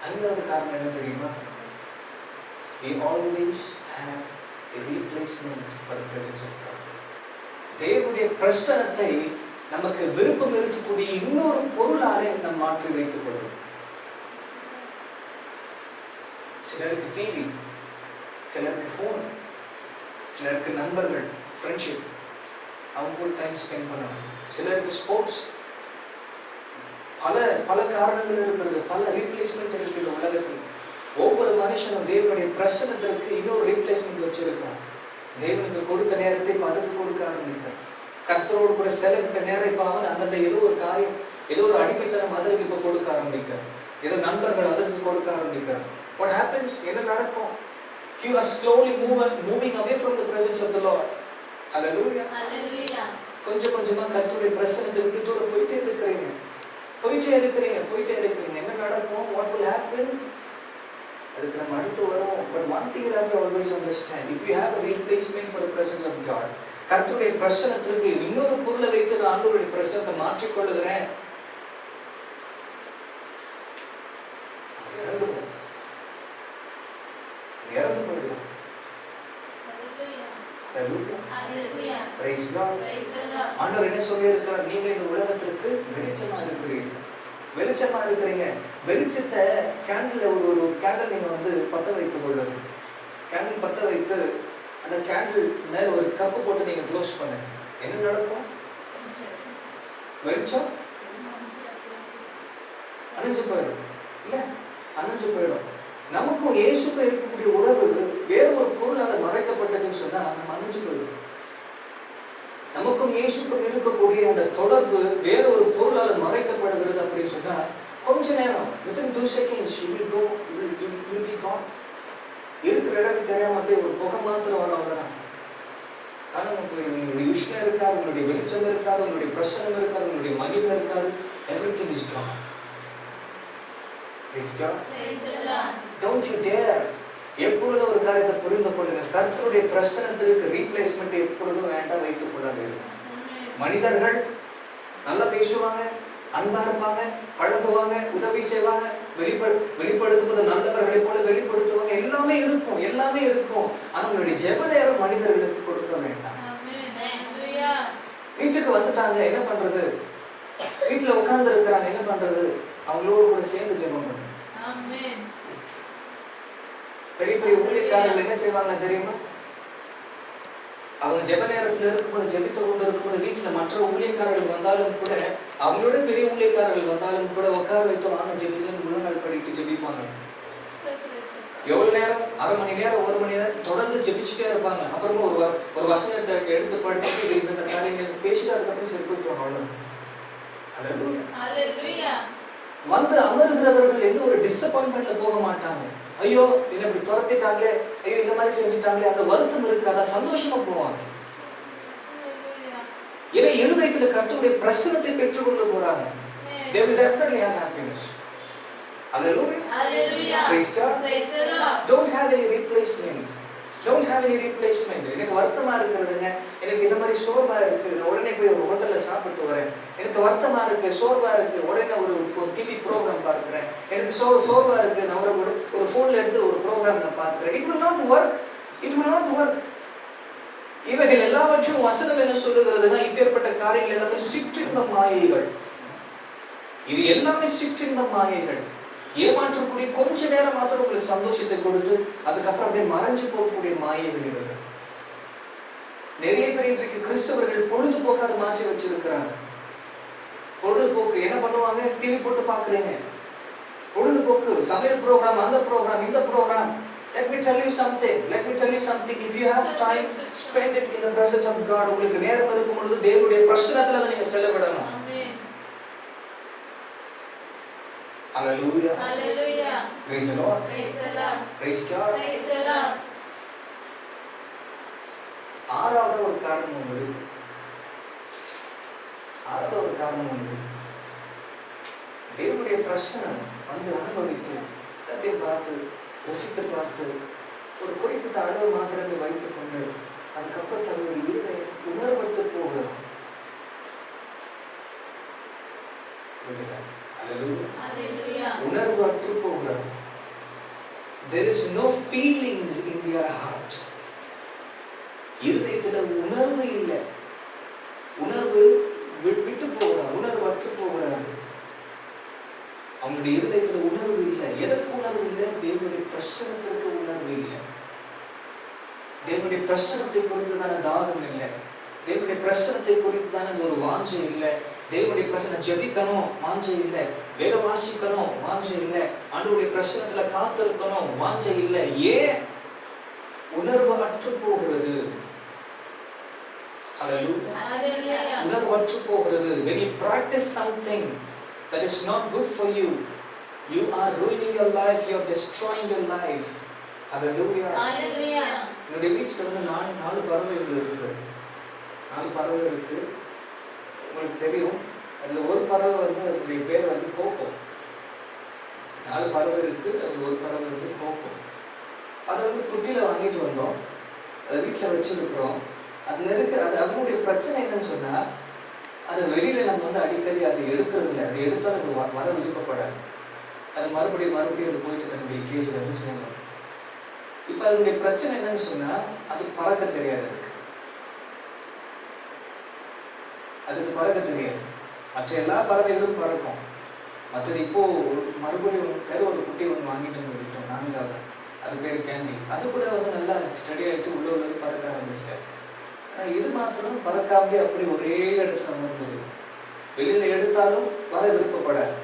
ஐந்தாவது காரணம் என்ன தெரியுமா? We always have a replacement for the presence of God. தேவனுடைய பிரசன்னத்தை நமக்கு விருப்பம் இருக்கக்கூடிய இன்னொரு பொருளாலே நாம் மாற்றி வைத்துக் கொள்வோம். சிலருக்கு டிவி, சிலருக்கு ஃபோன், சிலருக்கு நண்பர்கள், ஃப்ரெண்ட்ஷிப், அவங்க கூட டைம் ஸ்பெண்ட் பண்ணணும். சிலருக்கு ஸ்போர்ட்ஸ், பல பல காரணங்கள் இருக்கிறது, பல ரீப்ளேஸ்மெண்ட் இருக்குது உலகத்தில். ஒவ்வொரு மனுஷனும் தேவனுடைய பிரசன்னத்திற்கு இன்னொரு ரீப்ளேஸ்மெண்ட் வச்சிருக்கான். தேவனுக்கு கொடுத்த நேரத்தை இப்போ அதுக்கு கொடுக்க ஆரம்பிக்கிறான். கர்த்தரோடு கூட செலவிட்ட நேரம் இப்போ அவன் அந்தந்த ஏதோ ஒரு காரியம், ஏதோ ஒரு அடிமைத்தனம் அதற்கு இப்போ கொடுக்க ஆரம்பிக்கிறான். ஏதோ நண்பர்கள் அதற்கு கொடுக்க ஆரம்பிக்கிறான். What happens? என்ன நடக்கும்? You are slowly moving away from the presence of the Lord. Hallelujah. Hallelujah. கொஞ்சம் கொஞ்சமா கர்த்தருடைய பிரசன்னத்தை விட்டு தூரம் போயிட்டே இருக்கிறீங்க. என்ன நடக்கும்? What will happen? அதுக்கு நம்ம அடுத்து வருவோம். But one thing you have to always understand, if you have a replacement for the presence of God, கர்த்தருடைய பிரசன்னத்திற்கு இன்னொரு பொருளை வைத்து நான் ஆண்டவருடைய பிரசன்னத்தை மாற்றிக் கொள்ளுகிறேன், இறந்து போயிடுவோம். ஆண்டவர் என்ன சொல்லி இருக்கிறார்? நீங்கள் இந்த உலகத்திற்கு வெளிச்சமா இருக்கிறீர்கள். வெளிச்சமா இருக்கிறீங்க. வெளிச்சத்தை கேண்டில், ஒரு கேண்டில் நீங்க பத்த வைத்துக் கொள்ளுங்க. கேண்டில் பத்த வைத்து அந்த கேண்டில் மேல ஒரு கப்பு போட்டு நீங்க க்ளோஸ் பண்ணுங்க. என்ன நடக்கும்? வெளிச்சம் அணைஞ்சு போயிடும். இல்ல, அணைஞ்சு போயிடும். நமக்கும் இயேசுக்கும் இருக்கக்கூடிய உறவு வேற ஒரு பொருளால மறைக்கப்பட்டதுன்னு சொன்னா நம்ம அணைஞ்சு போயிடும். நமக்கும் இயேசுக்கும் இருக்கக்கூடிய அந்த தொடர்பு வேற ஒரு பொருளால மறைக்கப்படுகிறது அப்படின்னு சொன்னா கொஞ்ச நேரம், within 2 seconds you will go, you will be gone. இருக்கிற இடமே தெரியாம அப்படியே ஒரு புகை மாத்திரம் வர அவ்வளவுதான். காரணம் போயிடும். உங்களுடைய உஷ்ணம் இருக்காது, உங்களுடைய வெளிச்சம் இருக்காது, உங்களுடைய பிரசனம் இருக்காது, உங்களுடைய மகிமை இருக்காது. Everything is gone. Praise God. Don't you dare. எப்பொழுதும் ஒரு காரியத்தை புரிந்து கொள்ளுங்க. கர்த்தருடைய பிரசன்னத்திற்கு ரீப்ளேஸ்மெண்ட் எப்பொழுதும் வேண்டாம், வைத்துக் கொள்ளாது. மனிதர்கள் நல்லா பேசுவாங்க, அன்பா இருப்பாங்க, பழகுவாங்க, உதவி செய்வாங்க, வெளிப்படுத்துவது நல்லவர்களை போல வெளிப்படுத்துவாங்க. எல்லாமே இருக்கும். அவங்களுடைய ஜெப நேரம் மனிதர்களுக்கு கொடுக்க வேண்டாம். வீட்டுக்கு வந்துட்டாங்க, என்ன பண்றது? வீட்டுல உட்கார்ந்து இருக்கிறாங்க, என்ன பண்றது? அவங்களோடு கூட சேர்ந்து ஜெபம் பண்ணுங்க. பெரிய பெரிய ஊழியக்காரர்கள் என்ன செய்வாங்க தெரியுமா? அவங்க ஜெப நேரத்தில் இருக்கும்போது, ஜெபித்து கொண்டு இருக்கும்போது, வீட்டுல மற்ற ஊழியக்காரர்கள் வந்தாலும் கூட, அவங்களோட பெரிய ஊழியக்காரர்கள் வந்தாலும் கூட உட்கார வைத்து வாங்க ஜெபிக்கலாம், முழங்கால் படிட்டு ஜெபிப்பாங்க. எவ்வளவு நேரம்? அரை மணி நேரம், 1 மணி நேரம் தொடர்ந்து ஜெபிச்சுட்டே இருப்பாங்க. அப்புறமா ஒரு வசனத்தை எடுத்து படிச்சுட்டு இது இந்த காரியங்கள் பேசிட்டு அதுக்கப்புறம் சரி போயிட்டு வாங்க. வந்து அமர்கிறவர்கள் எந்த ஒரு டிசப்பாயின்மெண்ட்ல போக மாட்டாங்க. ஐயோ என்ன இப்படி துரத்திட்டாங்களே, ஐயோ இந்த மாதிரி செஞ்சுட்டாங்களே, அந்த வருத்தம் இருக்காத, சந்தோஷமா போவாங்க. ஏன்னா இருதயத்துல கர்த்தருடைய பிரசன்னத்தை பெற்றுக்கொண்டு போறாங்க. They will definitely have happiness. Hallelujah. Hallelujah. Praise God. Praise the Lord. Don't have any replacement. Don't have any replacement. எனக்கு வருத்தமா இருக்கிறதுங்க, எனக்கு இந்த மாதிரி சோர்வா இருக்கு, நான் உடனே போய் ஒரு ஹோட்டல்ல சாப்பிட்டு வரேன். எனக்கு வருத்தமா இருக்கு, சோர்வா இருக்கு, உடனே ஒரு டிவி ப்ரோக்ராம் பார்க்கிறேன். எனக்கு சோர்வா இருக்கு, நான் ஒரு ஃபோன்ல எடுத்து ஒரு ப்ரோக்ராம் நான் பார்க்கிறேன். It will not work. It will not work. இவைகள் எல்லாவற்றையும் வசனம் என்ன சொல்லுகிறதுனா, இப்பேற்பட்ட காரியங்கள் எல்லாமே சிற்றின்ப மாயைகள். இது எல்லாமே சிற்றின்ப மாயைகள். ஏமாற்றக்கூடிய கொஞ்ச நேரம் மாத்திரம் உங்களுக்கு சந்தோஷத்தை கொடுத்து அதுக்கப்புறம் அப்படியே மறைஞ்சு போகக்கூடிய மாயைகள் இவைகள். நிறைய பேர் இன்றைக்கு கிறிஸ்தவர்கள் பொழுதுபோக்காக மாற்றி வச்சிருக்கிறாங்க. பொழுதுபோக்கு என்ன பண்ணுவாங்க? டிவி போட்டு பாக்குறீங்க, பொழுதுபோக்கு, சமையல் ப்ரோக்ராம், அந்த ப்ரோக்ராம், இந்த program. Let me tell you something. If you have time, spend it in the presence of God. உங்களுக்கு நேரம் இருக்கும் பொழுது தேவனுடைய பிரசன்னத்துல அதை நீங்க செலவிடணும். Hallelujah. Hallelujah. Praise the Lord. Praise the Lord. Praise God. Praise the Lord. ஆறாவது ஒரு காரணம் ஒன்று இருக்கு. தேவனுடைய பிரசன்னம் வந்து அனுபவித்து எல்லாத்தையும் பார்த்து ரசித்து பார்த்து ஒரு குறிப்பிட்ட அளவு மாத்திரமே வைத்துக் கொண்டு அதுக்கப்புறம் தன்னுடைய இருதயம் உணர்வட்டு போகிறது. உணர்வு அற்று போகிறது. There is no feelings in their heart. இருதயத்துல உணர்வு இல்லை, உணர்வு விட்டு போகிறார், உணர்வு அற்று போகிறார். அவங்களுடைய இருதயத்துல உணர்வு இல்லை. எதற்கு உணர்வு இல்லை? தேவனுடைய பிரசன்னத்திற்கு உணர்வு இல்லை. தேவனுடைய பிரசன்னத்தை குறித்துதான தாகம் இல்லை, தேவனுடைய பிரசன்னத்தை குறித்துதான ஒரு வாஞ்சை இல்லை. தேவனுடைய பிரசன்னம் ஜெபிக்கணும் வாஞ்சை இல்லை, வேத வாசிக்கணும் வாஞ்சை இல்லை, ஆண்டவருடைய பிரசன்னத்துல காத்திருக்கணும் வாஞ்சை இல்லை. ஏன்? உணர்வு அற்று போகிறது. Hallelujah. உணர்வு அற்று போகிறது. When you practice something that is not good for you, you are ruining your life, you are destroying your life. Hallelujah. என்னுடைய வீட்டில் வந்து நாலு பறவைகள் இருக்கு. 4 பறவை இருக்கு. உங்களுக்கு தெரியும், அதுல ஒரு பறவை வந்து அதனுடைய பேர் வந்து கோகோ. 4 பறவை இருக்கு, அதுல ஒரு பறவை வந்து கோகோ. அதை வந்து குட்டியில வாங்கிட்டு வந்தோம், அதை வீட்டில் வச்சிருக்கிறோம். அதுல இருக்கு அதனுடைய பிரச்சனை என்னன்னு சொன்னா, அது வெளியில நம்ம வந்து அடிக்கடி அதை எடுக்கிறது இல்லை. அது எடுத்தாலும் அது வர விருப்பப்படாது. அது மறுபடியும் அது போயிட்டு தன்னுடைய கேஸில் வந்து சேர்ந்தோம். இப்போ அதனுடைய பிரச்சனை என்னன்னு சொன்னா, அது பறக்க தெரியாது. அதுக்கு பறக்க தெரியாது. மற்ற எல்லா பறவைகளும் பறக்கும். மற்றது இப்போ மறுபடியும் பேர் ஒரு குட்டி ஒன்று வாங்கிட்டு வந்து விட்டோம், 4வது. அது பேர் கேண்டி. அது கூட வந்து நல்லா ஸ்டடி ஆகிட்டு உள்ள பறக்க ஆரம்பிச்சிட்டாரு. ஆனால் இது மாத்திரம் பறக்காமலே அப்படி ஒரே இடத்துல அமர்ந்தது. வெளியில எடுத்தாலும் வர விருப்பப்படாது,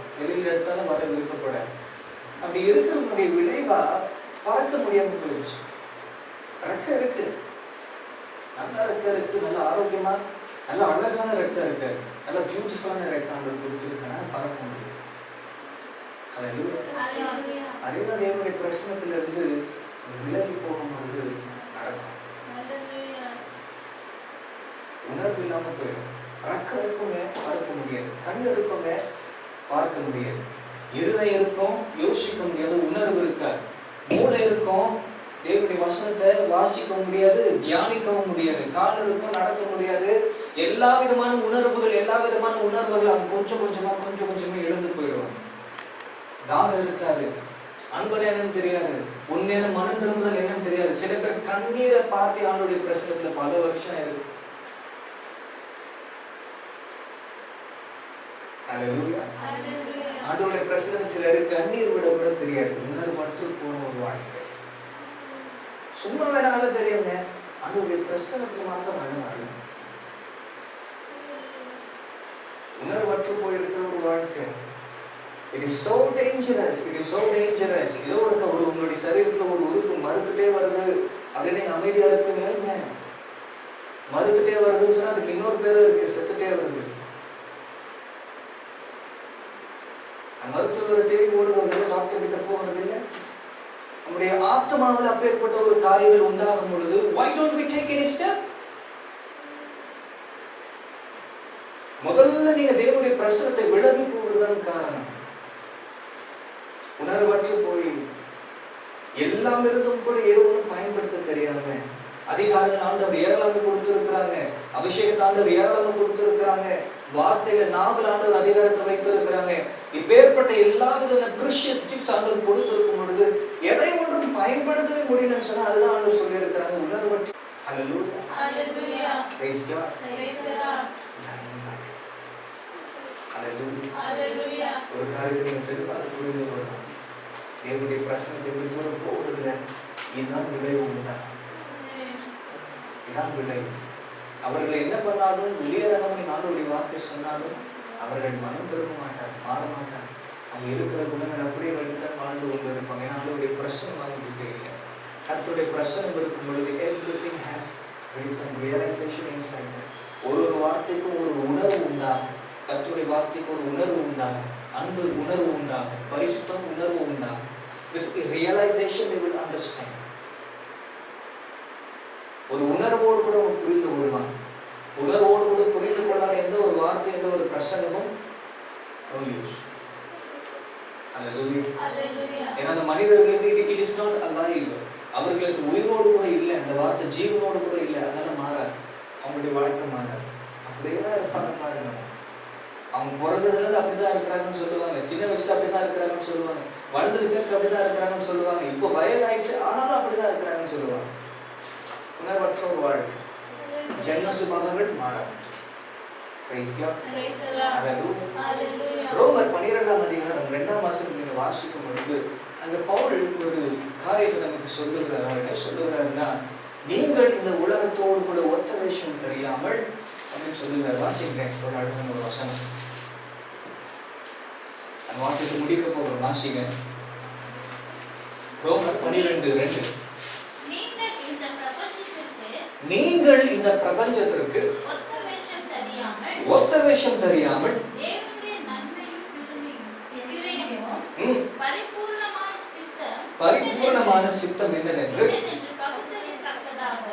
அப்படி இருக்கிறவனுடைய விளைவா பறக்க முடியாம போயிடுச்சு. ரெக்கை இருக்கு, நல்ல ரெக்கை இருக்கு, நல்ல ஆரோக்கியமா நல்ல அழகான ரெக்கை இருக்கு, நல்ல பியூட்டிஃபுல்லான ரெக்கை அந்த கொடுத்துருக்காங்க, பறக்க முடியும். அதேதான் தேவனுடைய பிரசன்னத்திலிருந்து விலகி போகும்பொழுது நடக்கும். உணர்வு இல்லாம போயிடும். ரெக்கை இருக்குங்க, பறக்க முடியாது. கண் இருக்குங்க, பார்க்க முடியாது. இருதயம் இருக்கும், யோசிக்க முடியாது. உணர்வு இருக்காது. மூளை இருக்கும், தேவனுடைய வசனத்தை வாசிக்க முடியாது, தியானிக்கவும் முடியாது. கால் இருக்கும், நடக்க முடியாது. எல்லா விதமான உணர்வுகள் அவங்க கொஞ்சம் கொஞ்சமா இழந்து போயிடுவாங்க. தாகம் இருக்காது, அன்பு என்னன்னு தெரியாது, உண்மையான மனம் திரும்புதல் என்னன்னு தெரியாது. சில பேர் கண்ணீரை பார்த்து ஆண்டவருடைய பிரசனத்துல பல வருஷம் இருக்கு. ஆண்டவருடைய பிரசனத்தில் சிலருக்கு கண்ணீர் விட கூட தெரியாது. உணர்வற்று போன ஒரு வாழ்க்கை. சும்மா வேணாலும் தெரியுங்க, ஆண்டவருடைய பிரசனத்துக்கு மாத்திரம் அழுவாங்க. உணர்வற்று போயிருக்கிற ஒரு வாழ்க்கை. It is so dangerous. ஏதோ ஒரு உங்களுடைய சரீரத்துல ஒரு உறுப்பு மறுத்துட்டே வருது அப்படின்னு அமைதியா இருப்பீங்களா? மறுத்துட்டே வருதுன்னு சொன்னா அதுக்கு இன்னொரு பேரும் இருக்கு, செத்துட்டே வருது. மருத்துவரை தேடி ஓடுவது இல்லை, டாக்டர் கிட்ட போகிறது இல்லை. நம்முடைய ஆத்மாவில் அப்பேற்பட்ட ஒரு காரியங்கள் உண்டாகும் பொழுது why don't we take any step? முதல்ல நீங்க தேவனுடைய பிரசனத்தை விலகி போவதுதான் காரணம். உணர்வற்று போய் எல்லாம் இருந்தும் கூட ஏதோ ஒண்ணு பயன்படுத்த தெரியாம, அதிகாரங்கள் ஆண்டவர் ஏராளமா கொடுத்திருக்கிறாங்க, அபிஷேகத்தை ஆண்டவர் ஏராளமா கொடுத்திருக்கிறாங்க, வார்த்தையில நாவல் ஆண்டவர் அதிகாரத்தை வைத்திருக்கிறாங்க. இப்பேற்பட்ட எல்லா விதமான ப்ரிஷியஸ் டிப்ஸ் ஆண்டவர் கொடுத்திருக்கும் பொழுது எதை ஒன்றும் பயன்படுத்தவே முடியலன்னு சொன்னா அதுதான் ஆண்டவர் சொல்லி இருக்கிறாங்க, உணர்வற்ற. Hallelujah, hallelujah, praise God, praise the Lord, time life. Hallelujah, hallelujah. ஒரு காரியத்தை நீங்க தெளிவாக புரிந்து கொள்ளணும். தேவனுடைய பிரசன்னத்தை விட்டு தூரம் போகிறதுல இதுதான் விளைவு உண்டா, இதான் விளைவு. அவர்கள் என்ன பண்ணாலும் வெளியேறாம நீங்க ஆண்டவருடைய வார்த்தை சொன்னாலும் அவர்கள் மனம் திரும்ப மாட்டார், மாற மாட்டார். அவங்க இருக்கிற குணங்களை அப்படியே வைத்துதான் வாழ்ந்து கொண்டு இருப்பாங்க. ஏன்னா அவங்களுடைய பிரசனம் வாங்கிக்கிட்டே இல்லை. கர்த்தருடைய பிரசனம் இருக்கும் பொழுது everything has some realization inside them. ஒரு வார்த்தைக்கும் ஒரு உணர்வு உண்டாகும், கர்த்தருடைய வார்த்தைக்கு ஒரு உணர்வு உண்டாகும், அன்பு உணர்வு உண்டாகும், பரிசுத்தம் உணர்வு உண்டாகும். With realization they will understand. ஒரு உணர்வோடு கூட அவங்க புரிந்து கொள்வாங்க. உணர்வோடு கூட புரிந்து கொள்ளாத எந்த ஒரு வார்த்தை, எந்த ஒரு பிரசங்கமும் no use. Hallelujah. Hallelujah. ஏன்னா அந்த மனிதர்களுக்கு it is not alive. அவர்களுக்கு உயிரோடு கூட இல்லை, அந்த வார்த்தை ஜீவனோடு கூட இல்லை, அதனால மாறாது, அவங்களுடைய வாழ்க்கை மாறாது, அப்படியே தான் இருப்பாங்க. பாருங்க, அவங்க பிறந்ததுலேருந்து அப்படிதான் இருக்கிறாங்கன்னு சொல்லுவாங்க, சின்ன வயசுல அப்படிதான் இருக்கிறாங்கன்னு சொல்லுவாங்க, வளர்ந்தது பேருக்கு அப்படிதான் இருக்கிறாங்கன்னு சொல்லுவாங்க, இப்போ வயதாயிடுச்சு ஆனாலும் அப்படிதான் இருக்கிறாங்கன்னு சொல்லுவாங்க. உணர்வற்ற ஒரு வாழ்க்கை, ஜென்ம சுபாவங்கள் மாறாது. Praise God, praise the Lord, hallelujah. Hallelujah. ரோமர் 12ஆம் அதிகாரம் 2ஆம் வசனம் நீங்க வாசிக்கும் பொழுது அங்க பவுல் ஒரு காரியத்தை நமக்கு சொல்லுகிறார். அவர் என்ன சொல்லுகிறாருன்னா, நீங்கள் இந்த உலகத்தோடு கூட ஒத்த வேஷம் தெரியாமல் அப்படின்னு சொல்லுகிறார். வாசிக்கிறேன் ஒரு அடுத்த ஒரு வசனம், அந்த வாசித்து முடிக்க போகிற வாசிங்க. ரோமர் 12:2. நீங்கள் இந்த பிரபஞ்சத்திற்கு ஒத்த வேஷம் தெரியாமல் பரிபூர்ணமான சித்தம் என்னதென்று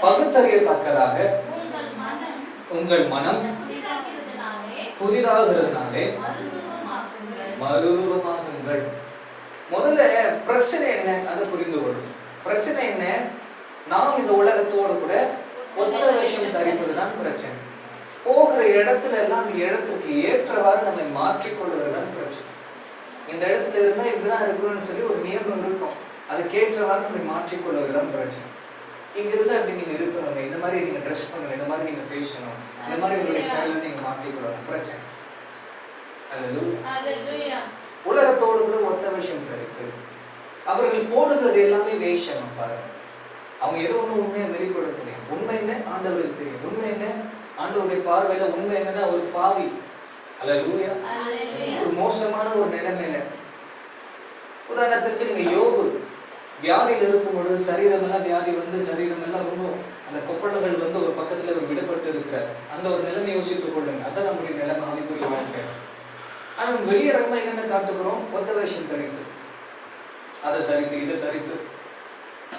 பகுத்தறியத்தக்கதாக உங்கள் மனம் புதிதாகிறதுனாலே மறுரூபமாகுங்கள். முதல்ல பிரச்சனை என்ன அதை புரிந்து கொள்ளும். பிரச்சனை என்ன, நாம் இந்த உலகத்தோடு கூட ஒத்த வேஷம் தரிப்பதுதான் பிரச்சனை. போகிற இடத்துல எல்லாம் அந்த இடத்திற்கு ஏற்றவாறு நம்மை மாற்றிக்கொள்வதுதான் பிரச்சனை. இந்த இடத்துல இருந்தா இப்படிதான் இருக்கணும்னு சொல்லி ஒரு நியமம் இருக்கும், அதுக்கேற்றவாறு நம்மை மாற்றிக்கொள்வதுதான் பிரச்சனை. இங்க இருந்தா இப்படி நீங்க இருக்கணும், இந்த மாதிரி நீங்க ட்ரெஸ் பண்ணணும், இந்த மாதிரி நீங்க பேசணும், இந்த மாதிரி உங்களுடைய ஸ்டைல நீங்க மாற்றிக்கொள்ளணும், பிரச்சனை. அல்லேலூயா. உலகத்தோடு கூட ஒத்த வேஷம் தரித்து அவர்கள் போடுகிறது எல்லாமே வேஷம். பாருங்க, அவங்க ஏதோ ஒண்ணு உண்மையை வெளிப்படுத்தலையா, உண்மை என்ன ஆண்டவருக்கு தெரியும், உண்மை என்ன ஆண்டவருடைய பார்வையில உண்மை என்னன்னா ஒரு பாவி, அல்லேலூயா, ஒரு மோசமான ஒரு நிலைமையில. உதாரணத்திற்கு நீங்க யோபு வியாதியில் இருக்கும் பொழுது சரீரம் எல்லாம் வியாதி வந்து சரீரம் எல்லாம் ரொம்ப அந்த கொப்பளங்கள் வந்து ஒரு பக்கத்துல ஒரு விடப்பட்டு இருக்கிறார். அந்த ஒரு நிலைமை யோசித்துக் கொள்ளுங்க, அதான் நம்முடைய நிலைமை, ஆவிக்குரிய வாழ்க்கை. ஆனா வெளிய ரகமா என்னென்ன காட்டுகிறோம், ஒத்த வேஷம் தரித்து, அதை தரித்து இதை தரித்து,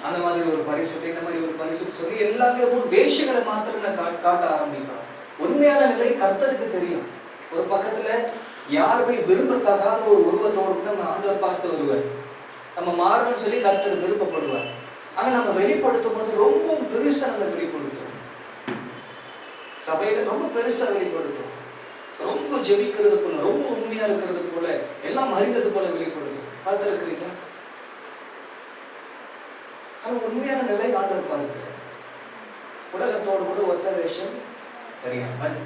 அந்த மாதிரி ஒரு பரிசுத்தை இந்த மாதிரி ஒரு பரிசு சொல்லி எல்லா விதமும் வேஷங்களை மாத்திரம் காட்ட ஆரம்பிக்கிறோம். உண்மையான நிலை கர்த்தருக்கு தெரியும். ஒரு பக்கத்துல யாருமே விரும்பத்தகாத ஒரு உருவத்தோடு கூட நம்ம ஆண்டவர் பார்த்து வருவார், நம்ம மாறணும்னு சொல்லி கர்த்தர் விருப்பப்படுவார். ஆனா நம்ம வெளிப்படுத்தும் போது ரொம்ப பெருசா நம்ம வெளிப்படுத்தும், சபையில ரொம்ப பெருசா வெளிப்படுத்தும், ரொம்ப ஜெபிக்கிறது போல, ரொம்ப உண்மையா இருக்கிறது போல, எல்லாம் அறிந்தது போல வெளிப்படுத்தும். பார்த்திருக்கிறீங்களா? ஆனா உண்மையான நிலை ஆண்டவர் பார்க்கிறார். உலகத்தோடு கூட ஒத்த வேஷம் தெரியாமல்.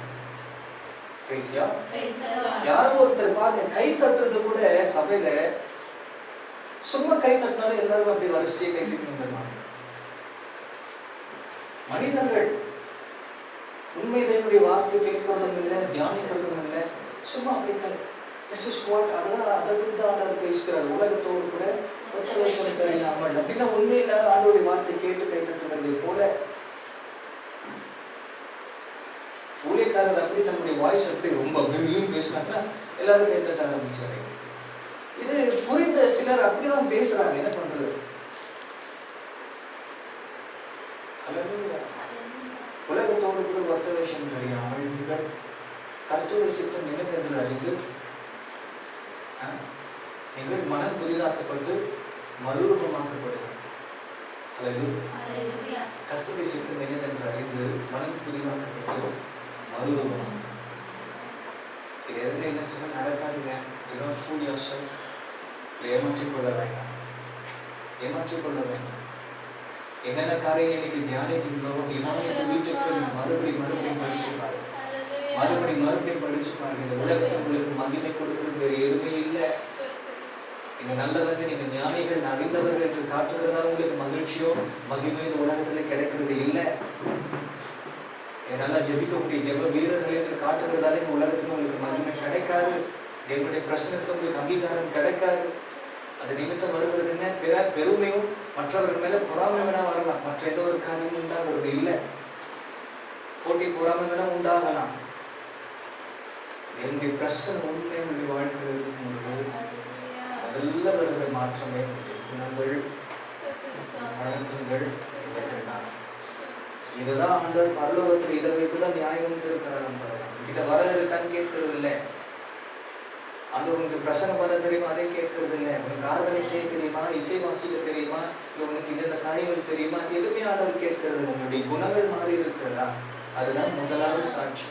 யாரோ ஒருத்தர் பாருங்க, கை தட்டுறது கூட சபையில சும்மா கை தட்டினாலும் எல்லாரும் அப்படி வரிசையை கை தட்டி வந்துடுவாங்க. மனிதர்கள் உண்மை தேவனுடைய வார்த்தை கேட்கறதும் இல்லை, தியானிக்கிறதும் இல்லை, சும்மா அப்படி திஸ் இஸ் வாட், அதான் அதை குறித்து ஆண்டவர் பேசுகிறார். உலகத்தோடு கூட ஒத்த வேஷம் தெரியாமல் அப்படின்னா உண்மையில ஆண்டவருடைய வார்த்தை கேட்டு கை தட்டுகிறது போல ஊழியக்காரர் அப்படி தன்னுடைய வாய்ஸ் அப்படி ரொம்ப விரிவியும் பேசினாங்கன்னா எல்லாரும் கை தட்ட ஆரம்பிச்சாரு. இது புரிந்த சிலர் அப்படிதான் பேசுறாங்க, என்ன பண்றது? உலகத்தோடு கூட ஒத்த வேஷம் தெரியாமல் நீங்கள் கர்த்தருடைய சித்தம் என்னதென்று அறிந்து நீங்கள் மனம் புதிதாக்கப்பட்டு மறுரூபமாக்கப்படுங்கள். ஹல்லேலூயா. கர்த்தருடைய சித்தம் என்னதென்று அறிந்து மனம் புதிதாக்கப்பட்டு மறுரூபமாகும். இது எதுவுமே இல்லைன்னு சொன்னால் நடக்காதுங்க. Do not fool yourself. ஏமாற்றிக் கொள்ள வேண்டாம். என்னென்ன காரியங்கள் இன்னைக்கு தியானித்தீங்களோ நிதானித்து வீட்டுக்குள்ள மறுபடியும் படிச்சு பாருங்க. மறுபடியும் படிச்சு பாருங்க. இந்த உலகத்தில் உங்களுக்கு மகிமை கொடுக்கிறது வேறு எதுவுமே இல்லை. நீங்க நல்லவங்க, நீங்க ஞானிகள், அறிந்தவர்கள் என்று காட்டுகிறதால உங்களுக்கு மகிழ்ச்சியோ மகிமையோ இந்த உலகத்துல கிடைக்கிறது இல்லை. நல்லா ஜெபிக்கக்கூடிய ஜெப வீரர்கள் என்று காட்டுகிறதால இந்த உலகத்துல உங்களுக்கு மகிமை கிடைக்காது. தேவனுடைய பிரசனத்துல உங்களுக்கு அங்கீகாரம் கிடைக்காது. அது நிமித்தம் வருகிறது என்ன? பெருமையும் மற்றவர்கள் மேல பொறாமை வேணா வரலாம், மற்ற ஏதோ ஒரு காரியமும் உண்டாகிறது இல்லை. போட்டி பொறாமை வேணா உண்டாகலாம். தேவனுடைய பிரசனம் உண்மையுடைய வாழ்க்கையில் இருக்கும்போது முதல்ல வருகிற மாற்றமே குணங்கள், பழக்கங்கள், இவைகள் தான். இதுதான் ஆண்டவர் பரலோகத்தில் இதை வைத்துதான் நியாயம் இருக்கிறார். கிட்ட வர இருக்கான்னு கேட்கறது இல்லை. ஆண்டவர் உனக்கு பிரசங்கம் பண்ண தெரியுமா? அதை கேட்கறது இல்லை. உனக்கு ஆராதனை செய்ய தெரியுமா? இசை வாசிக்க தெரியுமா? இல்லை உனக்கு இந்த காரியங்கள் தெரியுமா? எதுவுமே ஆண்டவர் கேட்கறது. உங்களுடைய குணங்கள் மாறி இருக்கிறதா? அதுதான் முதலாவது சாட்சி.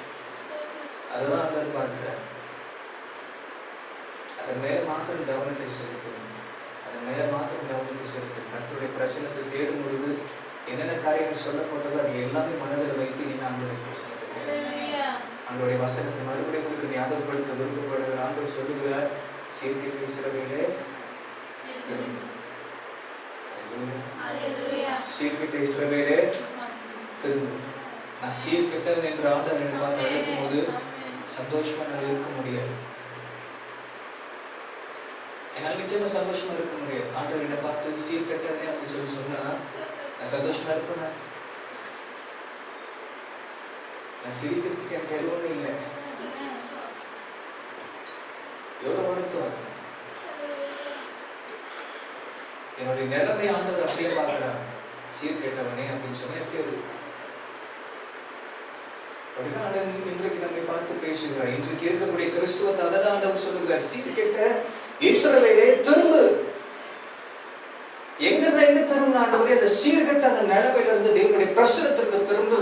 அதுதான் ஆண்டவர் பார்க்கிறார். அதன் மேல மாத்திரம் கவனத்தை செலுத்தணும். கர்த்தருடைய பிரசனத்தை தேடும் பொழுது என்னென்ன காரியங்கள் சொல்லப்பட்டதோ அது எல்லாமே மனதில் வைத்து நீங்க ஆண்டவருடைய பிரசனத்தை ஆண்டவருடைய வசனத்தை மறுபடியும் உங்களுக்கு ஞாபகப்படுத்த விருப்பப்படுகிற ஆண்டவர் சொல்லுகிறார், சீர்கெட்ட இஸ்ரவேலே திரும்பு. சீர்கெட்ட இஸ்ரவேலே திரும்பு. நான் சீர்கெட்டவன் என்று ஆண்டவர் என்னை பார்த்து அழைக்கும் போது சந்தோஷமா நான் இருக்க முடியாது. என்னால் நிச்சயமா சந்தோஷமா இருக்க முடியாது. ஆண்டவர் என்னை பார்த்து சீர்கெட்டவனே அப்படின்னு சொன்னா நான் சந்தோஷமா இருப்பேன். நான் சிரிக்கிறதுக்கு எனக்கு எதுவுமே இல்லை. எவ்வளவு வருத்தம் அது. என்னுடைய நிலைமை ஆண்டவர் அப்படியே பார்க்கிறார். சீர்கெட்டவனே அப்படின்னு சொன்னா எப்படி இருக்கும்? அப்படிதான் ஆண்டவர் இன்றைக்கு நம்மை பார்த்து பேசுகிறார். இன்றைக்கு இருக்கக்கூடிய கிறிஸ்துவத்தை அதை தான் ஆண்டவர் சொல்லுகிறார், சீர்கெட்ட இஸ்ரவேலே திரும்பு. எங்க திரும்ப ஆண்டவரே? அந்த சீர்கெட்ட அந்த நிலைமையில இருந்து தேவனுடைய பிரசனத்திற்கு திரும்ப.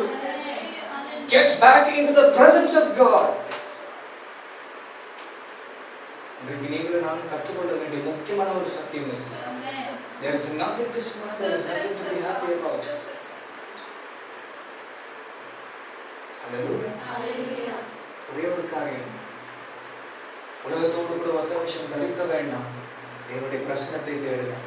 Get back into the presence of God. இன்றைக்கு நீங்களும் நானும் கற்றுக்கொள்ள வேண்டிய முக்கியமான ஒரு சத்தியம் இருக்கு. There is nothing to smile, there is nothing to be happy about. Hallelujah. ஒரே ஒரு காரியம், உலகத்தோடு கூட ஒத்த விஷயம் தரிக்க வேண்டாம். தேவனுடைய பிரசனத்தை தேடுங்க.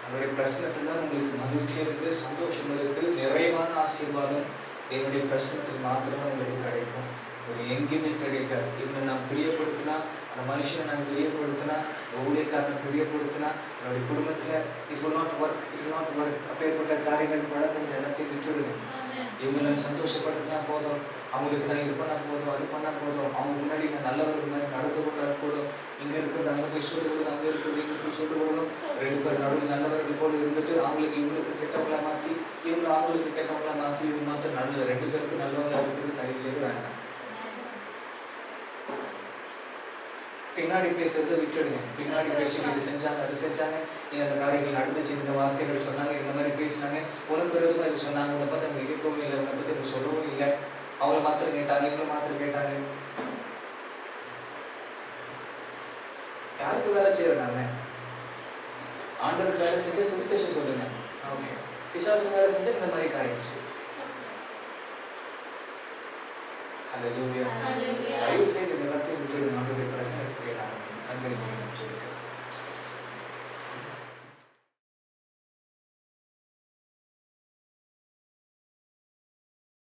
அவருடைய பிரசனத்தில் தான் உங்களுக்கு மகிழ்ச்சி இருக்கு, சந்தோஷம் இருக்கு, நிறைவான ஆசீர்வாதம் தேவனுடைய பிரசனத்தில் மாத்திரம்தான் உங்களுக்கு கிடைக்கும். ஒரு எங்கேயுமே கிடைக்காது. இவனை நான் பிரியப்படுத்தினா, அந்த மனுஷனை நான் பிரியப்படுத்தினா, இந்த ஊழியக்காரனை பிரியப்படுத்தினா, என்னுடைய குடும்பத்தில் இட் will not work. அப்பேற்பட்ட காரியங்கள் பழக்கங்கள் எல்லாத்தையும் விட்டுடுங்க. இவங்க நான் சந்தோஷப்படுத்தினா போதும், அவங்களுக்கு நான் இது பண்ணால் போதும், அது பண்ணால் போதும், அவங்க முன்னாடி நான் நல்லவர்கள் மாதிரி நடந்து கொண்டால் போதும், இங்கே இருக்கிறது அங்கே போய் சொல்லுவது, அங்கே இருக்கிறது இங்கே போய் சொல்லுவதும், ரெண்டு பேர் நடுவில் நல்லவர்கள் போல் இருந்துட்டு அவங்களுக்கு இவங்களுக்கு கெட்டவங்களா மாற்றி, இவங்க அவங்களுக்கு கெட்டவங்களா மாற்றி, இவங்க மாத்திரம் நடுவில் ரெண்டு பேருக்கு நல்லவங்களா இருக்கிறது தயவு செய்து வேண்டாம். பின்னாடி பேசுறதை விட்டுடுங்க. பின்னாடி பேசி இது செஞ்சாங்க, அது செஞ்சாங்க, இந்த காரியங்கள் நடந்துச்சு, இந்த வார்த்தைகள் சொன்னாங்க, இந்த மாதிரி பேசினாங்க, உனக்கு விரோதமாக இது சொன்னாங்க, உன்னை பற்றி அவங்க கேட்கவும் இல்லை, உன்னை பற்றி அவங்க சொல்லவும் இல்லை, அவங்கள மாத்திரம் கேட்டாங்க, இவங்களை மாத்திரம் கேட்டாங்க. யாருக்கு வேலை செய்யறாங்க? ஆண்டவருக்கு வேலை செஞ்ச சுவிசேஷம் சொல்லுங்க. ஓகே, பிசாசு வேலை செஞ்ச இந்த மாதிரி காரியம் சொல்லு. ஹல்லேலூயா. தயவு செய்து இந்த வார்த்தையை விட்டுடுங்க. ஆண்டவருடைய பிரசன்னத்தை தேட ஆரம்பிங்க.